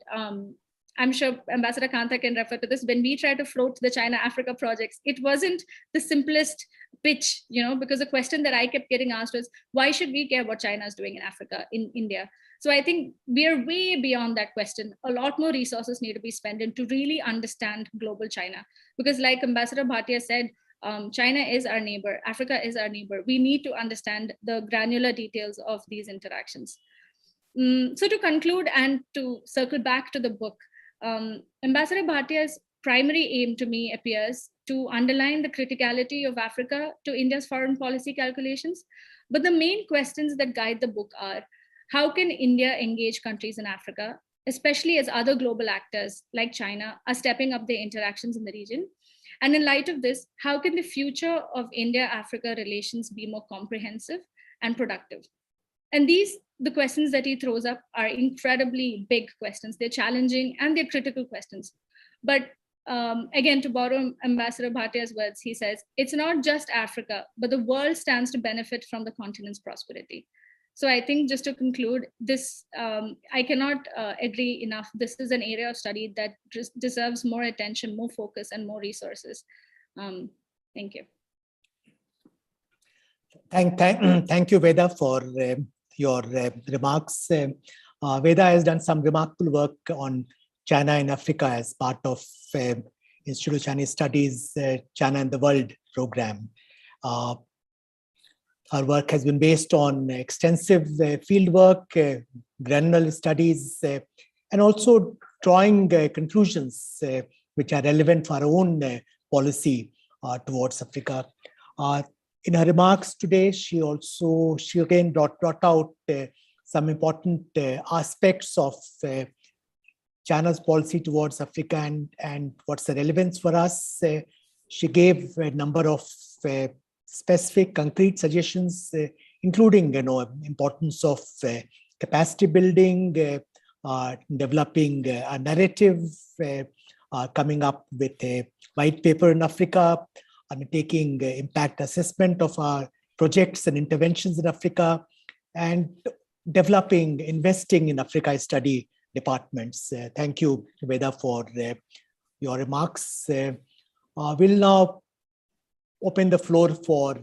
I'm sure Ambassador Kanta can refer to this. When we try to float the China-Africa projects, it wasn't the simplest pitch, because the question that I kept getting asked was, why should we care what China is doing in Africa, in India? So I think we are way beyond that question. A lot more resources need to be spent in to really understand global China. Because like Ambassador Bhatia said, China is our neighbor, Africa is our neighbor. We need to understand the granular details of these interactions. So to conclude and to circle back to the book, Ambassador Bhatia's primary aim to me appears to underline the criticality of Africa to India's foreign policy calculations. But the main questions that guide the book are, how can India engage countries in Africa, especially as other global actors like China are stepping up their interactions in the region? And in light of this, how can the future of India-Africa relations be more comprehensive and productive? And the questions that he throws up are incredibly big questions. They're challenging and they're critical questions. But again, to borrow Ambassador Bhatia's words, he says, it's not just Africa, but the world stands to benefit from the continent's prosperity. So I think just to conclude this, I cannot agree enough. This is an area of study that deserves more attention, more focus, and more resources. Thank you. Thank you, Veda, for your remarks. Veda has done some remarkable work on China and Africa as part of Institute of Chinese Studies, China and the World program. Her work has been based on extensive field work, granular studies, and also drawing conclusions which are relevant for our own policy towards Africa. In her remarks today, she again brought out some important aspects of China's policy towards Africa and what's the relevance for us. She gave a number of specific, concrete suggestions, including importance of capacity building, developing a narrative, coming up with a white paper in Africa, undertaking impact assessment of our projects and interventions in Africa, and developing, investing in Africa study departments. Thank you, Veda, for your remarks. We'll now open the floor for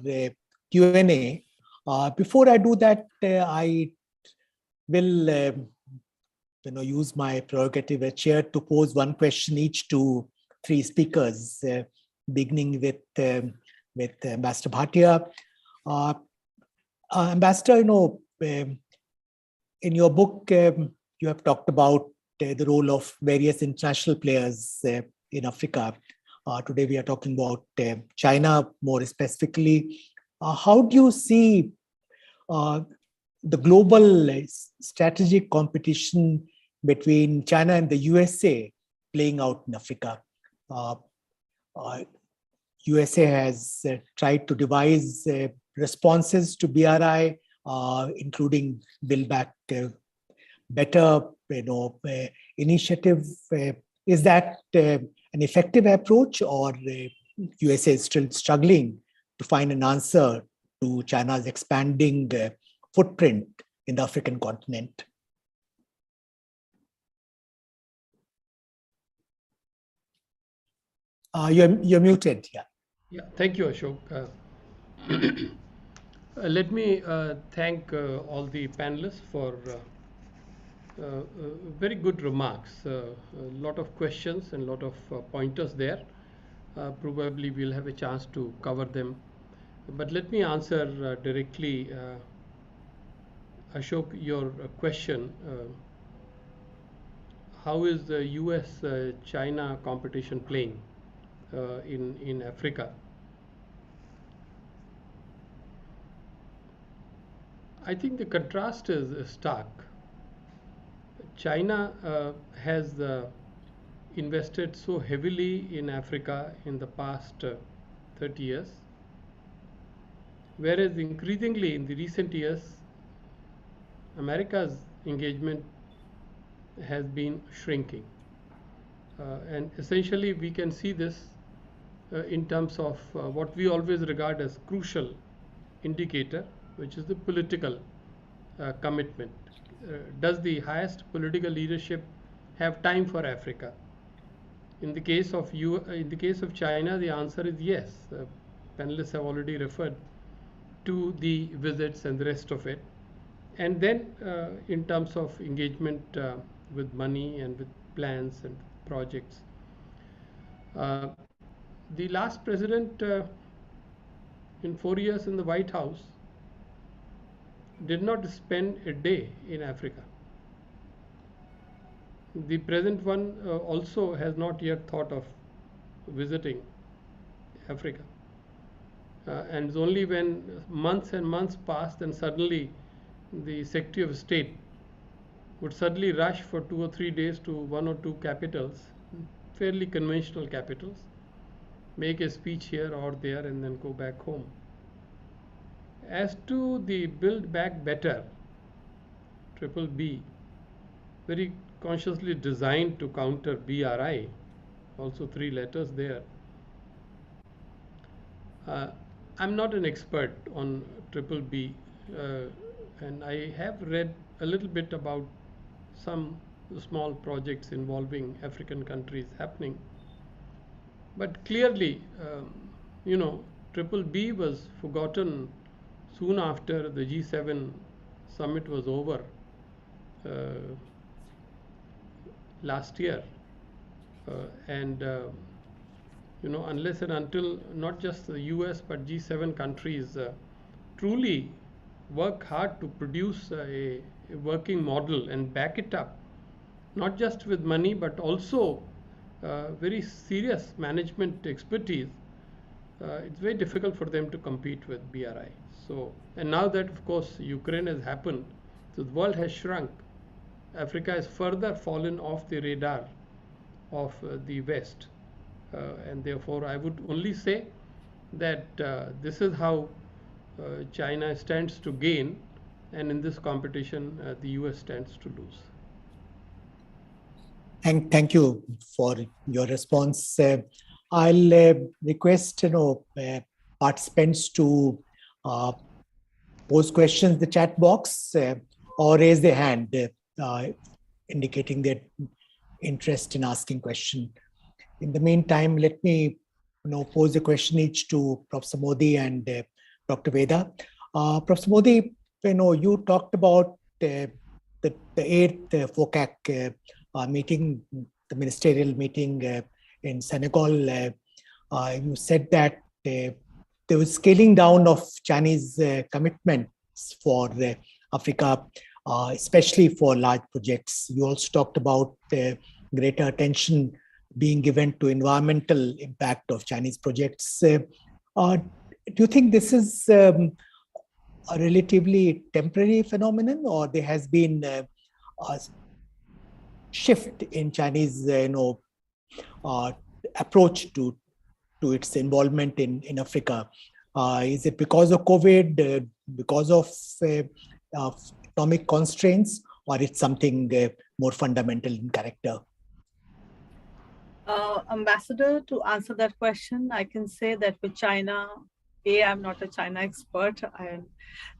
Q&A. Before I do that, I will use my prerogative as chair to pose one question each to three speakers, beginning with Ambassador Bhatia. Ambassador, in your book, you have talked about the role of various international players in Africa. Today we are talking about China more specifically. How do you see the global strategic competition between China and the USA playing out in Africa? USA has tried to devise responses to BRI, including Build Back Better initiative. Is that an effective approach, or USA is still struggling to find an answer to China's expanding footprint in the African continent? You're muted. Yeah. Yeah. Thank you, Ashok. Let me thank all the panelists for very good remarks. A lot of questions and a lot of pointers there. Probably we'll have a chance to cover them. But let me answer directly, Ashok, your question. How is the US-China competition playing in Africa? I think the contrast is stark. China has invested so heavily in Africa in the past 30 years, whereas increasingly in the recent years, America's engagement has been shrinking. And essentially we can see this in terms of what we always regard as crucial indicator, which is the political commitment. Does the highest political leadership have time for Africa? In the case of China, the answer is yes. Panelists have already referred to the visits and the rest of it. And then in terms of engagement with money and with plans and projects, the last president in 4 years in the White House did not spend a day in Africa. The present one also has not yet thought of visiting Africa. And it's only when months and months passed and suddenly the Secretary of State would suddenly rush for 2 or 3 days to 1 or 2 capitals, fairly conventional capitals, make a speech here or there and then go back home. As to the Build Back Better, BBB, very consciously designed to counter BRI, also 3 letters there. I'm not an expert on BBB, and I have read a little bit about some small projects involving African countries happening. But clearly, BBB was forgotten soon after the G7 summit was over last year. Unless and until not just the US but G7 countries truly work hard to produce a working model and back it up, not just with money but also very serious management expertise, it's very difficult for them to compete with BRI. So, and now that of course Ukraine has happened, so the world has shrunk. Africa has further fallen off the radar of the West. And therefore I would only say that this is how China stands to gain, and in this competition the US stands to lose. Thank you for your response. I'll request participants to pose questions in the chat box or raise their hand, indicating their interest in asking question. In the meantime, let me pose a question each to Professor Modi and Dr. Veda. Professor Modi, you talked about the 8th FOCAC meeting, the ministerial meeting in Senegal. You said that there was scaling down of Chinese commitments for Africa, especially for large projects. You also talked about greater attention being given to environmental impact of Chinese projects. Do you think this is a relatively temporary phenomenon, or there has been a shift in Chinese approach to its involvement in Africa? Is it because of COVID, because of economic constraints, or it's something more fundamental in character? Ambassador, to answer that question, I can say that with China, I'm not a China expert. And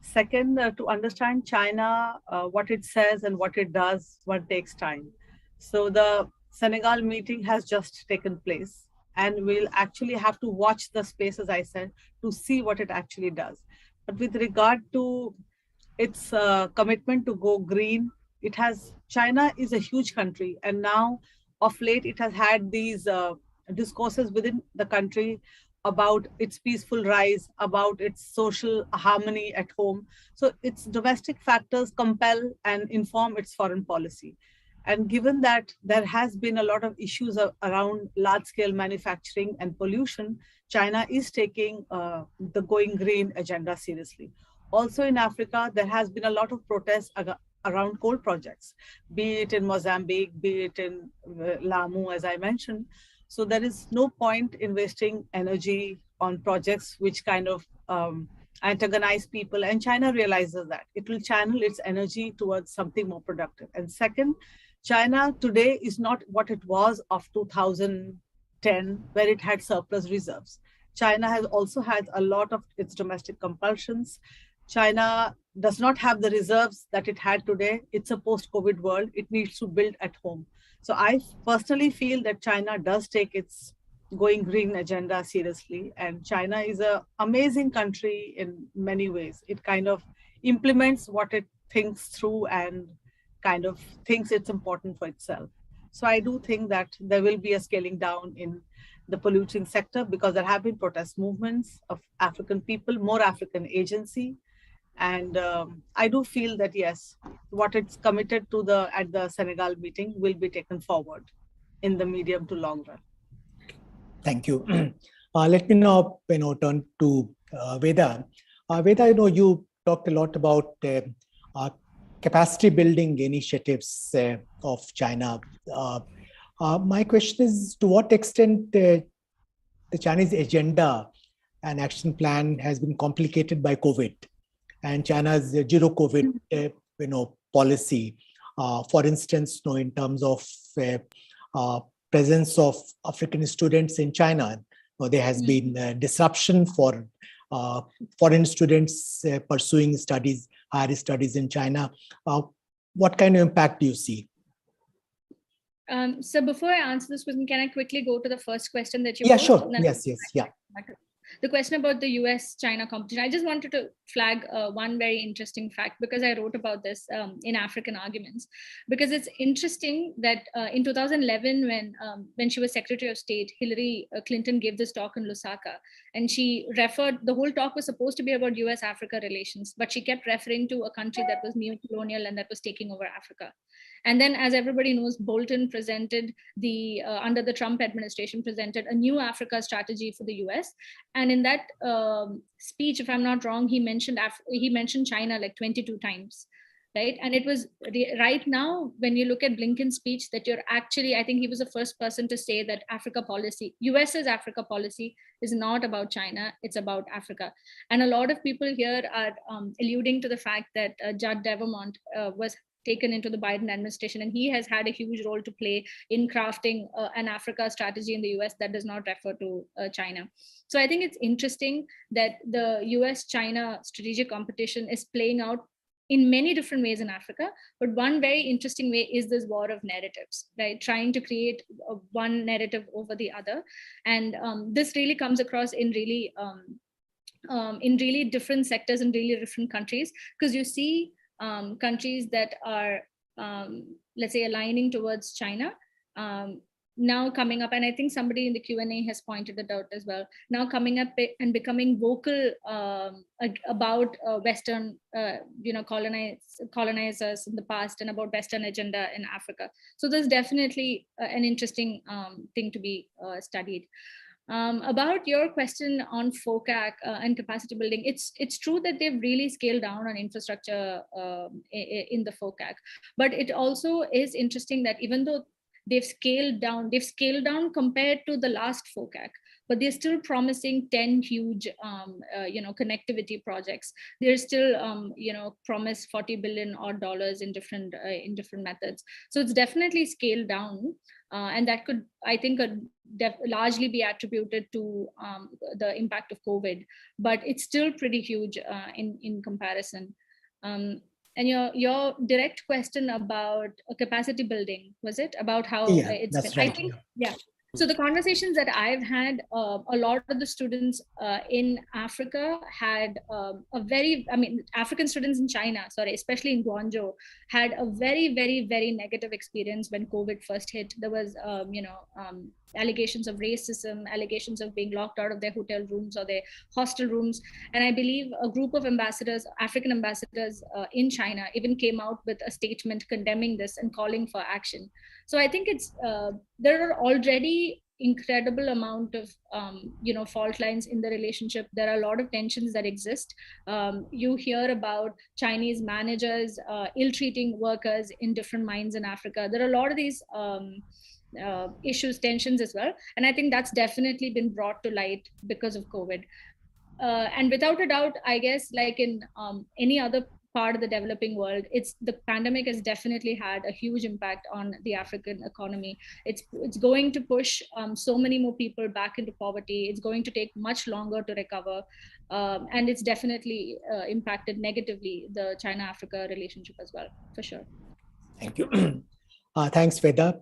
second, to understand China, what it says and what it does, what takes time. So the Senegal meeting has just taken place, and we'll actually have to watch the space, as I said, to see what it actually does. But with regard to its commitment to go green, China is a huge country, and now of late it has had these discourses within the country about its peaceful rise, about its social harmony at home. So its domestic factors compel and inform its foreign policy. And given that there has been a lot of issues around large-scale manufacturing and pollution, China is taking the going green agenda seriously. Also in Africa, there has been a lot of protests around coal projects, be it in Mozambique, be it in Lamu, as I mentioned. So there is no point in wasting energy on projects which kind of antagonize people. And China realizes that. It will channel its energy towards something more productive. And second, China today is not what it was of 2010, where it had surplus reserves. China has also had a lot of its domestic compulsions. China does not have the reserves that it had today. It's a post-COVID world. It needs to build at home. So I personally feel that China does take its going green agenda seriously. And China is an amazing country in many ways. It kind of implements what it thinks through and kind of thinks it's important for itself. So I do think that there will be a scaling down in the polluting sector because there have been protest movements of African people, more African agency. And I do feel that, yes, what it's committed to at the Senegal meeting will be taken forward in the medium to long run. Thank you. Let me now turn to Veda. Veda, you talked a lot about capacity building initiatives of China. My question is, to what extent the Chinese agenda and action plan has been complicated by COVID and China's zero COVID policy? For instance, in terms of presence of African students in China, there has been disruption for foreign students pursuing higher studies in China. What kind of impact do you see? So before I answer this question, can I quickly go to the first question that you Yeah, posed? sure. Yes. Yeah. The question about the US-China competition, I just wanted to flag one very interesting fact because I wrote about this in African Arguments, because it's interesting that in 2011, when she was Secretary of State, Hillary Clinton gave this talk in Lusaka, and she referred, the whole talk was supposed to be about US-Africa relations, but she kept referring to a country that was neo-colonial and that was taking over Africa. And then, as everybody knows, Bolton presented under the Trump administration, presented a new Africa strategy for the US. And in that speech, if I'm not wrong, he mentioned China like 22 times, right? And it was right now, when you look at Blinken's speech, that I think he was the first person to say that Africa policy, US's Africa policy is not about China, it's about Africa. And a lot of people here are alluding to the fact that Judd Devermont was taken into the Biden administration, and he has had a huge role to play in crafting an Africa strategy in the US that does not refer to China. So I think it's interesting that the US-China strategic competition is playing out in many different ways in Africa, but one very interesting way is this war of narratives, right? Trying to create one narrative over the other. And this really comes across in really different sectors in really different countries, because you see countries that are, let's say, aligning towards China, now coming up, and I think somebody in the Q&A has pointed it out as well, now coming up and becoming vocal about Western, colonizers in the past and about Western agenda in Africa. So there's definitely an interesting thing to be studied. About your question on FOCAC and capacity building, it's true that they've really scaled down on infrastructure in the FOCAC, but it also is interesting that even though they've scaled down compared to the last FOCAC, but they're still promising 10 huge, connectivity projects. They're still, promise $40 billion odd in different methods. So it's definitely scaled down, and that could, I think, largely be attributed to the impact of COVID, but it's still pretty huge in comparison. And your direct question about capacity building, was it about how yeah, it's that's been? right. I think, yeah. So the conversations that I've had, a lot of the students in Africa had African students in China, especially in Guangzhou, had a very, very, very negative experience when COVID first hit. There was, allegations of racism, allegations of being locked out of their hotel rooms or their hostel rooms. And I believe a group of ambassadors, African ambassadors in China, even came out with a statement condemning this and calling for action. So I think it's there are already incredible amount of fault lines in the relationship. There are a lot of tensions that exist. You hear about Chinese managers ill-treating workers in different mines in Africa. There are a lot of these issues, tensions as well, and I think that's definitely been brought to light because of COVID. And without a doubt, I guess, like in any other part of the developing world, the pandemic has definitely had a huge impact on the African economy. It's going to push so many more people back into poverty. It's going to take much longer to recover, and it's definitely impacted negatively the China-Africa relationship as well, for sure. Thank you. Thanks, Veda.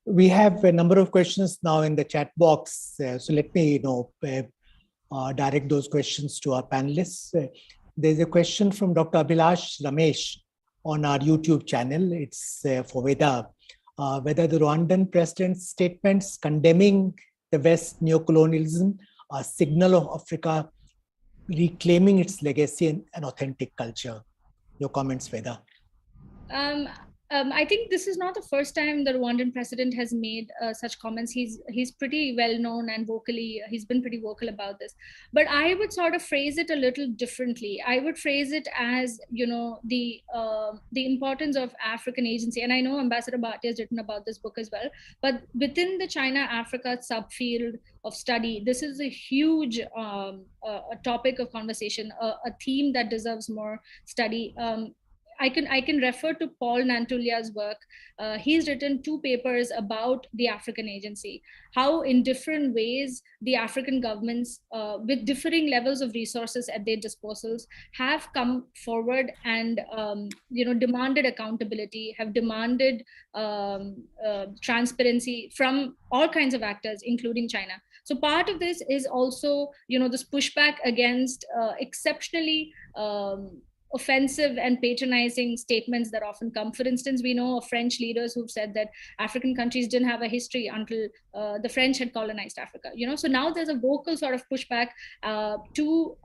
We have a number of questions now in the chat box, so let me direct those questions to our panelists. There's a question from Dr. Abhilash Ramesh on our YouTube channel. It's for Veda. Whether the Rwandan president's statements condemning the West neocolonialism are a signal of Africa reclaiming its legacy and authentic culture. Your comments, Veda. I think this is not the first time the Rwandan president has made such comments. He's pretty well known and he's been pretty vocal about this. But I would sort of phrase it a little differently. I would phrase it as, the importance of African agency. And I know Ambassador Bhatia has written about this book as well. But within the China-Africa subfield of study, this is a huge a topic of conversation, a theme that deserves more study. I can refer to Paul Nantulia's work. He's written 2 papers about the African agency, how in different ways the African governments with differing levels of resources at their disposals have come forward and demanded accountability, have demanded transparency from all kinds of actors, including China. So part of this is also, this pushback against exceptionally offensive and patronizing statements that often come. For instance, we know of French leaders who've said that African countries didn't have a history until the French had colonized Africa. So now there's a vocal sort of pushback to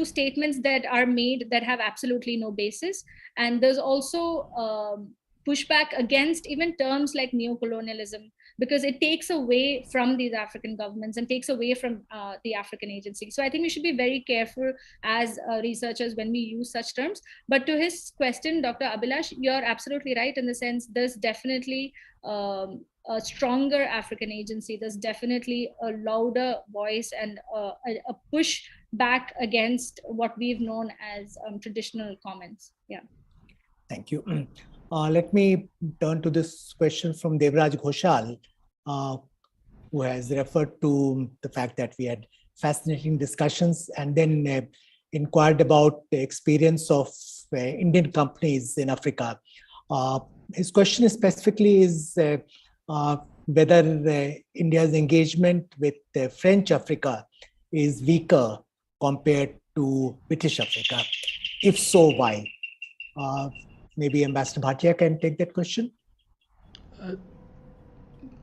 statements that are made that have absolutely no basis. And there's also pushback against even terms like neocolonialism, because it takes away from these African governments and takes away from the African agency. So I think we should be very careful as researchers when we use such terms. But to his question, Dr. Abhilash, you're absolutely right in the sense there's definitely a stronger African agency. There's definitely a louder voice and a push back against what we've known as traditional comments. Yeah. Thank you. Let me turn to this question from Devraj Ghoshal, who has referred to the fact that we had fascinating discussions and then inquired about the experience of Indian companies in Africa. His question specifically is whether India's engagement with French Africa is weaker compared to British Africa. If so, why? Maybe Ambassador Bhatia can take that question.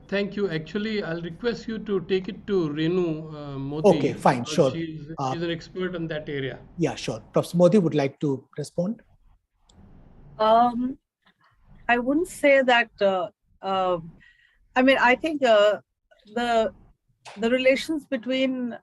Thank you. Actually, I'll request you to take it to Renu Modi. Okay, fine, sure. She's an expert in that area. Yeah, sure. Professor Modi would like to respond. I wouldn't say that. I think the relations between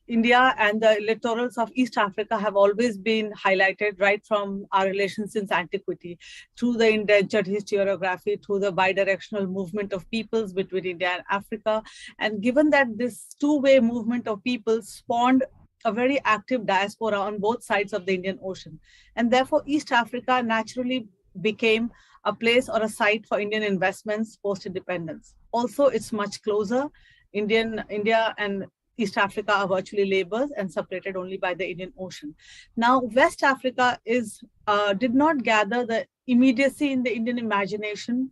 India and the littorals of East Africa have always been highlighted right from our relations since antiquity, through the indentured historiography, through the bidirectional movement of peoples between India and Africa. And given that this two-way movement of peoples spawned a very active diaspora on both sides of the Indian Ocean. And therefore, East Africa naturally became a place or a site for Indian investments post-independence. Also, it's much closer. India and East Africa are virtually neighbors and separated only by the Indian Ocean. Now, West Africa did not gather the immediacy in the Indian imagination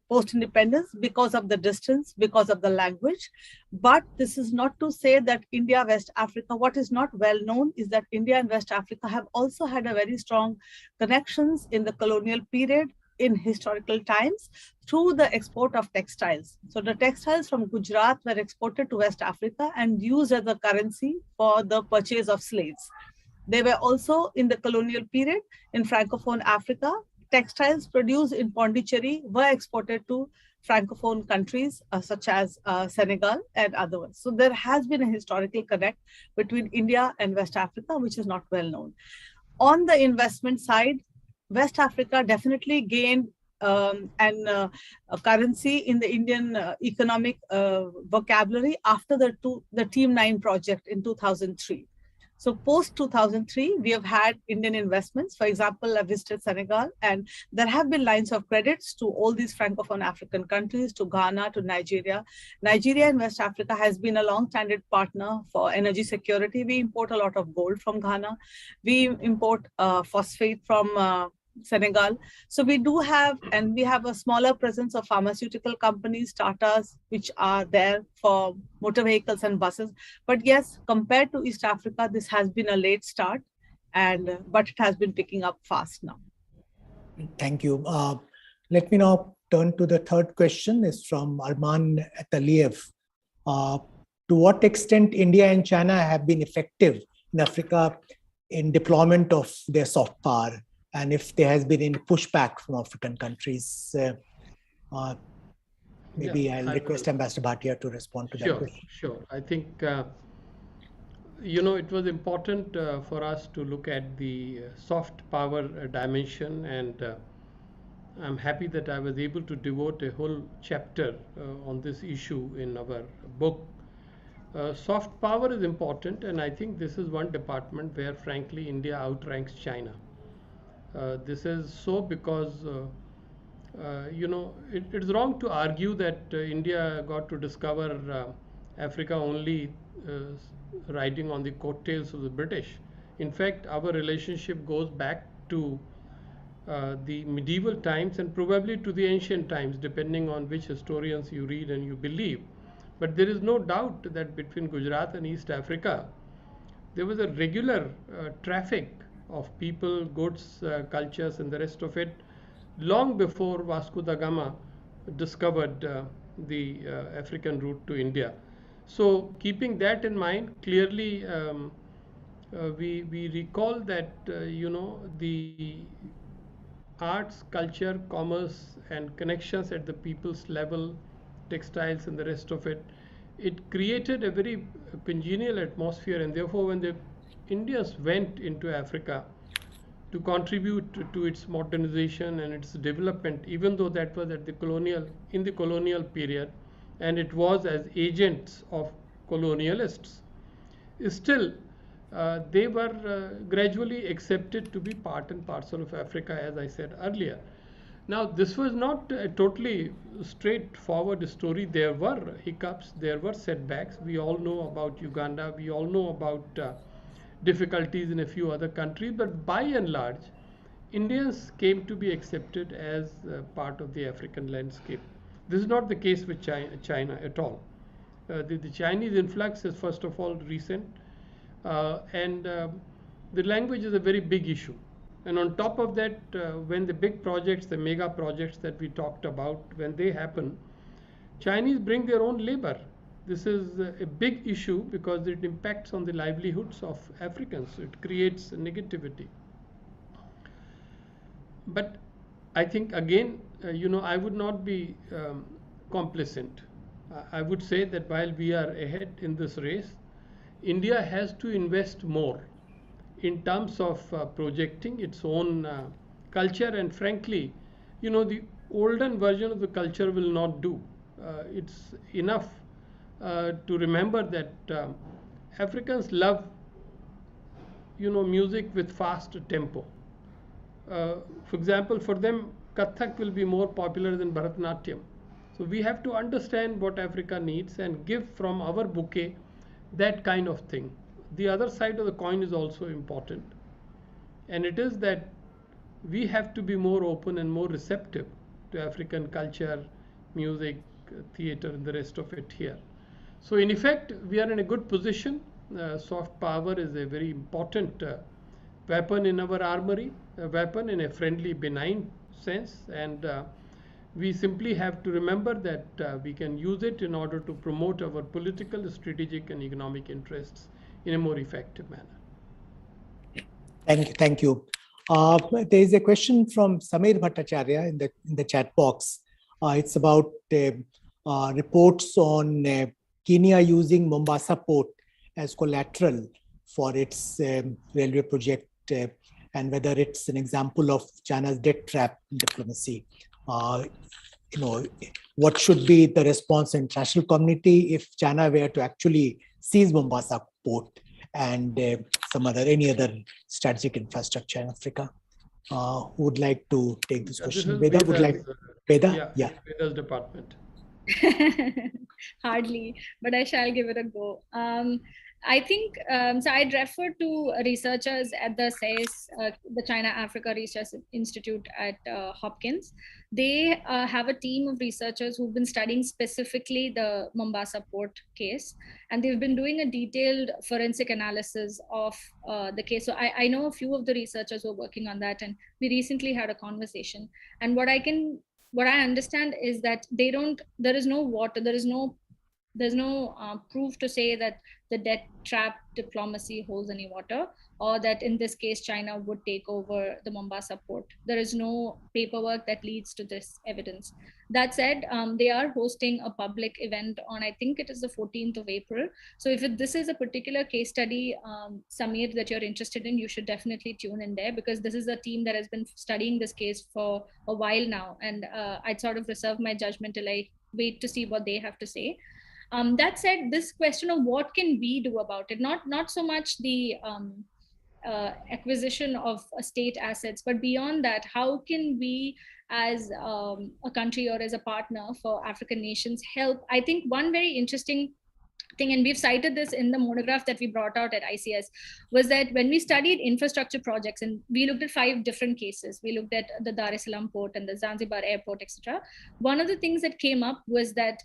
post-independence because of the distance, because of the language. But this is not to say that India, West Africa, what is not well known is that India and West Africa have also had a very strong connections in the colonial period, in historical times, through the export of textiles. So the textiles from Gujarat were exported to West Africa and used as a currency for the purchase of slaves. They were also in the colonial period in Francophone Africa. Textiles produced in Pondicherry were exported to Francophone countries such as Senegal and others. So there has been a historical connect between India and West Africa, which is not well known. On the investment side, West Africa definitely gained a currency in the Indian economic vocabulary after the Team 9 project in 2003. So post 2003, we have had Indian investments. For example, I visited Senegal, and there have been lines of credits to all these Francophone African countries, to Ghana, to Nigeria. Nigeria and West Africa has been a long-standing partner for energy security. We import a lot of gold from Ghana. We import phosphate from Senegal. So we do have, and we have a smaller presence of pharmaceutical companies, Tatas, which are there for motor vehicles and buses. But yes, compared to East Africa, this has been a late start, but it has been picking up fast now. Thank you. Let me now turn to the third question. It's from Arman Ataliev. To what extent India and China have been effective in Africa in deployment of their soft power? And if there has been any pushback from African countries, maybe I'll request Ambassador Bhatia to respond to that question. Sure. I think, it was important for us to look at the soft power dimension, and I'm happy that I was able to devote a whole chapter on this issue in our book. Soft power is important, and I think this is one department where, frankly, India outranks China. This is so because, it's wrong to argue that India got to discover Africa only riding on the coattails of the British. In fact, our relationship goes back to the medieval times and probably to the ancient times, depending on which historians you read and you believe. But there is no doubt that between Gujarat and East Africa, there was a regular traffic of people, goods, cultures, and the rest of it, long before Vasco da Gama discovered the African route to India. So keeping that in mind, clearly we recall that the arts, culture, commerce, and connections at the people's level, textiles and the rest of it, it created a very congenial atmosphere. And therefore, when the Indians went into Africa to contribute to its modernization and its development, even though that was in the colonial period, and it was as agents of colonialists, still they were gradually accepted to be part and parcel of Africa, as I said earlier. Now, this was not a totally straightforward story. There were hiccups, there were setbacks. We all know about Uganda, we all know about difficulties in a few other countries, but by and large, Indians came to be accepted as part of the African landscape. This is not the case with China at all. The Chinese influx is first of all recent, and the language is a very big issue. And on top of that, when the big projects, the mega projects that we talked about, when they happen, Chinese bring their own labor. This is a big issue because it impacts on the livelihoods of Africans. It creates negativity. But I think, again, I would not be complacent. I would say that while we are ahead in this race, India has to invest more in terms of projecting its own culture. And frankly, the olden version of the culture will not do. It's enough to remember that Africans love, music with fast tempo. For example, for them, Kathak will be more popular than Bharatanatyam. So we have to understand what Africa needs and give from our bouquet that kind of thing. The other side of the coin is also important, and it is that we have to be more open and more receptive to African culture, music, theater, and the rest of it here. So in effect, we are in a good position. Soft power is a very important weapon in our armory, a weapon in a friendly, benign sense, and we simply have to remember that we can use it in order to promote our political, strategic, and economic interests in a more effective manner. Thank you. There is a question from Samir Bhattacharya in the chat box. It's about reports on Kenya using Mombasa port as collateral for its railway project, and whether it's an example of China's debt trap diplomacy. What should be the response in international community if China were to actually seize Mombasa port and any other strategic infrastructure in Africa? Who would like to take this question? Veda would like. Veda? Yeah. Veda's department. Hardly, but I shall give it a go. I think, so I'd refer to researchers at the SAIS, the China Africa Research Institute at Hopkins. They have a team of researchers who've been studying specifically the Mombasa port case, and they've been doing a detailed forensic analysis of the case. So I know a few of the researchers who are working on that, and we recently had a conversation. And what I understand is that there is no water, there's no proof to say that the debt trap diplomacy holds any water, or that in this case China would take over the Mombasa port. There is no paperwork that leads to this evidence. That said, they are hosting a public event on, I think it is the 14th of April. So if this is a particular case study, Samir, that you're interested in, you should definitely tune in there, because this is a team that has been studying this case for a while now, and I'd sort of reserve my judgment till I wait to see what they have to say. That said, this question of what can we do about it, not so much the acquisition of state assets, but beyond that, how can we as a country or as a partner for African nations help? I think one very interesting thing, and we've cited this in the monograph that we brought out at ICS, was that when we studied infrastructure projects, and we looked at 5 different cases, we looked at the Dar es Salaam port and the Zanzibar airport, etc. One of the things that came up was that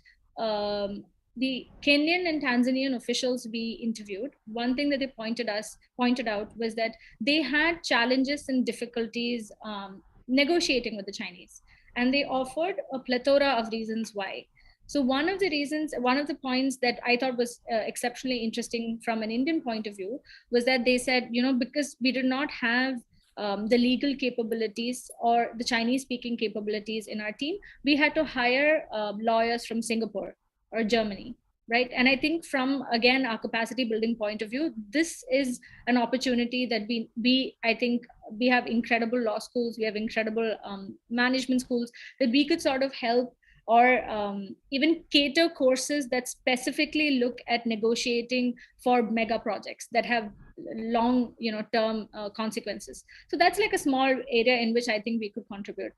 the Kenyan and Tanzanian officials we interviewed, one thing that they pointed out was that they had challenges and difficulties negotiating with the Chinese, and they offered a plethora of reasons why. So one of the points that I thought was exceptionally interesting from an Indian point of view was that they said, because we did not have the legal capabilities or the Chinese speaking capabilities in our team, we had to hire lawyers from Singapore or Germany, right? And I think from, again, our capacity building point of view, this is an opportunity that I think we have incredible law schools, we have incredible management schools, that we could sort of help or even cater courses that specifically look at negotiating for mega projects that have long term consequences. So that's like a small area in which I think we could contribute.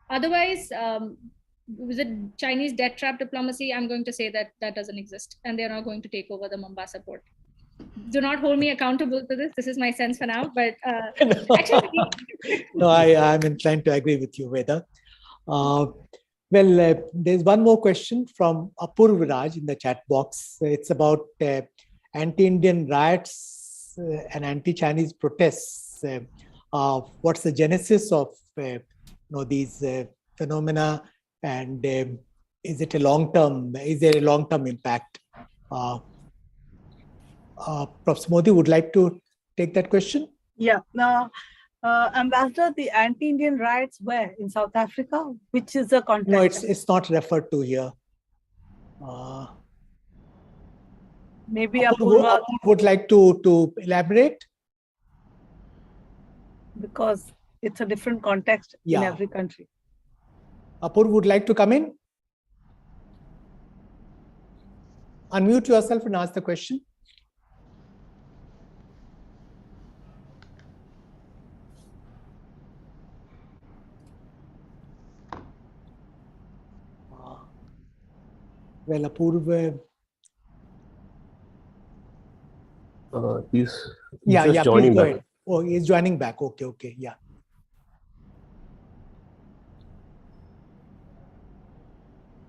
Otherwise, with the Chinese debt trap diplomacy, I'm going to say that doesn't exist, and they're not going to take over the Mombasa port. Do not hold me accountable to this. This is my sense for now, but actually, no, I'm inclined to agree with you, Veda. There's one more question from Apurv Raj in the chat box. It's about anti-Indian riots and anti-Chinese protests. What's the genesis of these phenomena, and is there a long-term impact? Professor Modi would like to take that question. Yeah. Now, Ambassador, the anti-Indian riots where? In South Africa? Which is the context? No, it's not referred to here. Maybe Apurva would like to elaborate? Because it's a different context in every country. Apurva would like to come in? Unmute yourself and ask the question. Well, Apurva. He's just joining back. Oh, he's joining back. Okay, yeah.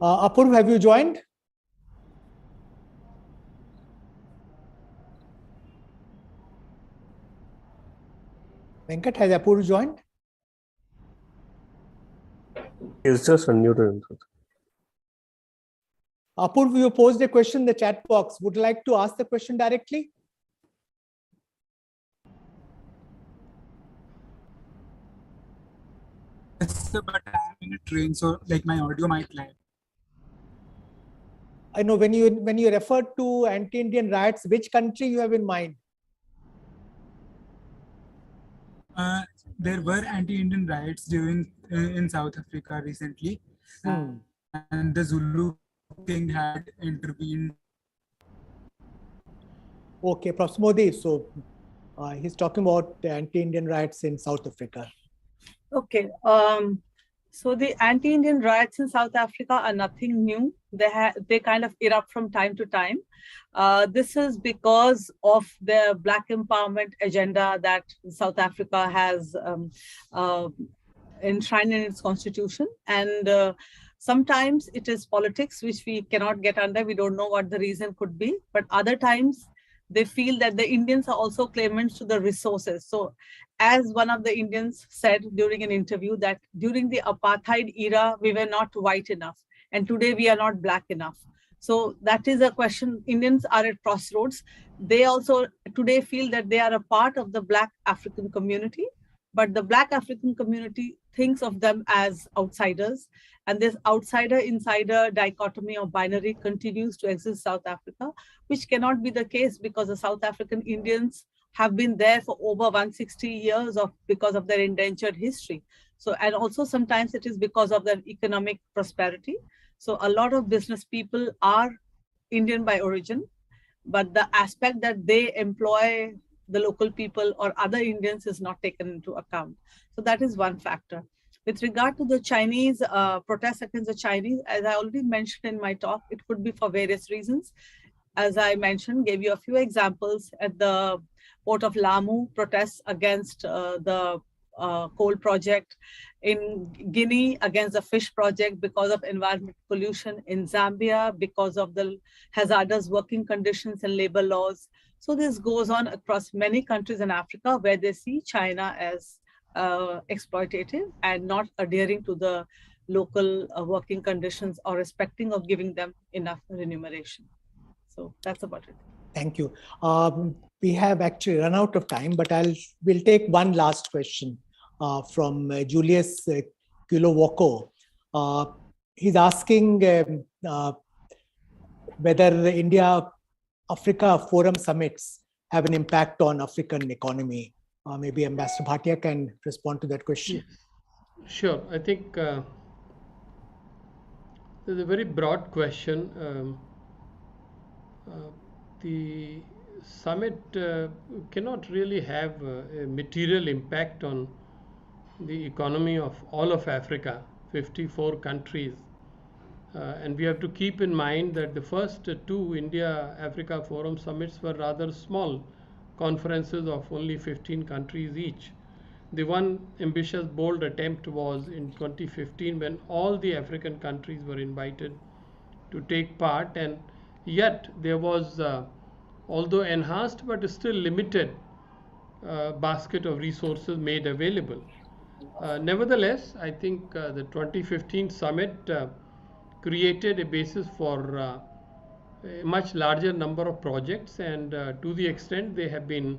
Apurv, have you joined? Venkat, has Apurv joined? It's just unmuted. Apurv, you posed a question in the chat box. Would you like to ask the question directly? Yes, sir, but I'm in a train, so like my audio might lag. I know when you refer to anti-Indian riots, which country you have in mind? There were anti-Indian riots during in South Africa recently, and the Zulu king had intervened. Okay, Professor Modi. So he's talking about anti-Indian riots in South Africa. Okay. So the anti-Indian riots in South Africa are nothing new. They kind of erupt from time to time. This is because of the Black empowerment agenda that South Africa has enshrined in its constitution. And sometimes it is politics, which we cannot get under. We don't know what the reason could be. But other times, they feel that the Indians are also claimants to the resources. So as one of the Indians said during an interview, that during the apartheid era, we were not white enough. And today we are not Black enough. So that is a question. Indians are at crossroads. They also today feel that they are a part of the Black African community, but the Black African community thinks of them as outsiders. And this outsider-insider dichotomy or binary continues to exist in South Africa, which cannot be the case because the South African Indians have been there for over 160 years because of their indentured history. So, and also sometimes it is because of their economic prosperity. So a lot of business people are Indian by origin, but the aspect that they employ the local people or other Indians is not taken into account. So that is one factor. With regard to the Chinese protests against the Chinese, as I already mentioned in my talk, it could be for various reasons. As I mentioned, gave you a few examples at the port of Lamu, protests against the coal project, in Guinea against the fish project because of environmental pollution, in Zambia because of the hazardous working conditions and labor laws. So this goes on across many countries in Africa where they see China as exploitative and not adhering to the local working conditions or respecting of giving them enough remuneration. So that's about it. Thank you. We have actually run out of time, but we'll take one last question from Julius Kilowoko. He's asking whether the India-Africa Forum summits have an impact on African economy. Maybe Ambassador Bhatia can respond to that question. Sure. I think there's a very broad question. The summit cannot really have a material impact on the economy of all of Africa, 54 countries. And we have to keep in mind that the first two India-Africa Forum summits were rather small conferences of only 15 countries each. The one ambitious, bold attempt was in 2015 when all the African countries were invited to take part, and yet there was, although enhanced but still limited, basket of resources made available. Nevertheless, I think the 2015 summit created a basis for a much larger number of projects, and to the extent they have been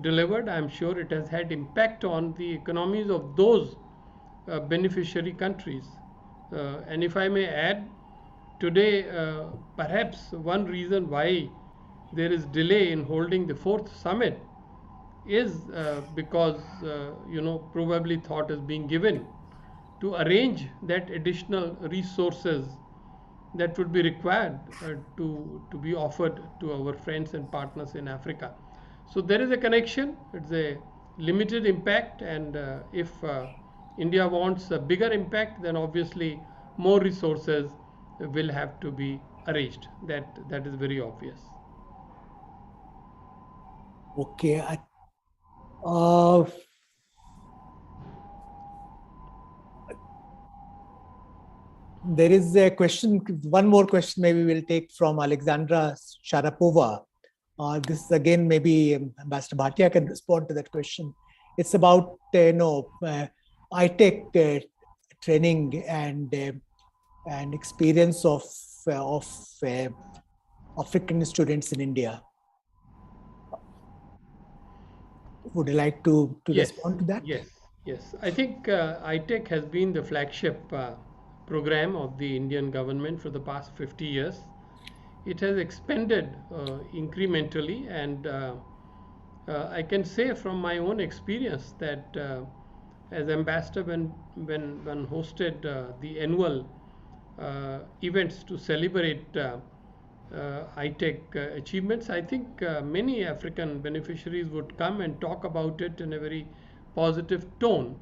delivered, I am sure it has had impact on the economies of those beneficiary countries. And if I may add, today perhaps one reason why there is delay in holding the fourth summit is because probably thought is being given to arrange that additional resources that would be required to be offered to our friends and partners in Africa. So there is a connection. It's a limited impact, and if India wants a bigger impact, then obviously more resources will have to be arranged. That is very obvious. Okay. There is a question, one more question maybe we'll take from Alexandra Sharapova. This is again, maybe Ambassador Bhatia can respond to that question. It's about, ITech training and experience of African students in India. Would you like to Yes, respond to that? Yes. I think ITech has been the flagship program of the Indian government for the past 50 years. It has expanded incrementally, and I can say from my own experience that as ambassador, when hosted the annual events to celebrate ITech achievements, I think many African beneficiaries would come and talk about it in a very positive tone.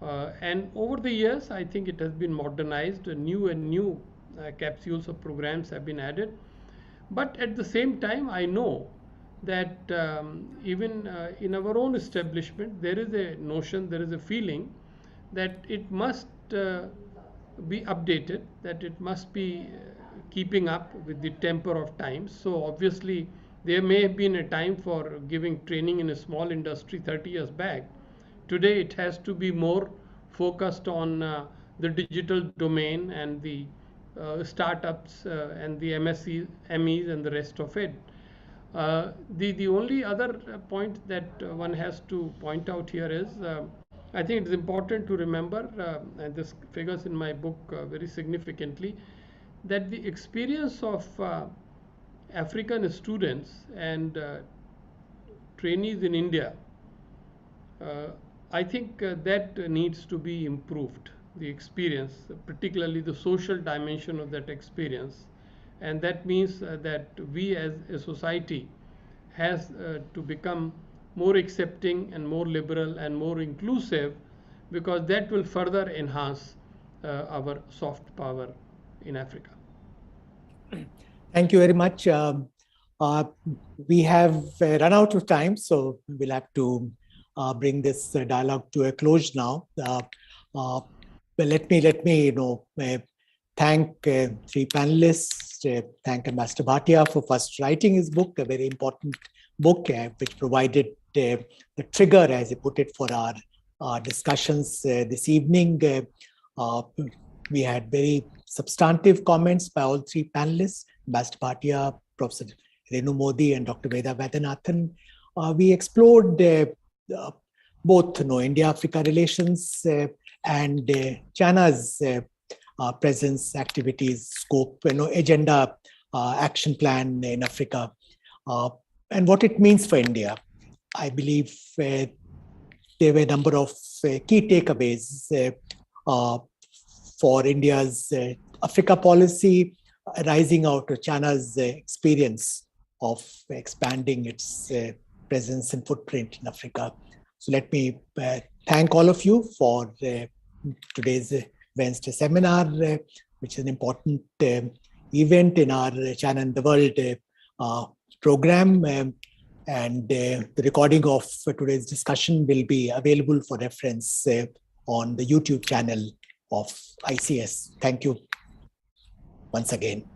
And over the years, I think it has been modernized. New capsules of programs have been added. But at the same time, I know that even in our own establishment, there is a notion, there is a feeling that it must be updated, that it must be keeping up with the temper of times. So obviously, there may have been a time for giving training in a small industry 30 years back. Today, it has to be more focused on the digital domain and the startups and the MSCs, MEs, and the rest of it. The only other point that one has to point out here is, I think it's important to remember, and this figures in my book very significantly, that the experience of African students and trainees in India, I think that needs to be improved, the experience, particularly the social dimension of that experience. And that means that we as a society has to become more accepting and more liberal and more inclusive, because that will further enhance our soft power in Africa. Thank you very much. We have run out of time, so we'll have to bring this dialogue to a close now. But let me thank three panelists. Thank Ambassador Bhatia for first writing his book, a very important book, which provided the trigger, as he put it, for our discussions this evening. We had very substantive comments by all three panelists, Ambassador Bhatia, Professor Renu Modi, and Dr. Veda Vaidyanathan. We explored both India-Africa relations and China's presence, activities, scope, agenda, action plan in Africa, and what it means for India. I believe there were a number of key takeaways for India's Africa policy, arising out of China's experience of expanding its presence and footprint in Africa. So let me thank all of you for today's Wednesday seminar, which is an important event in our China and the World program. And the recording of today's discussion will be available for reference on the YouTube channel of ICS. Thank you once again.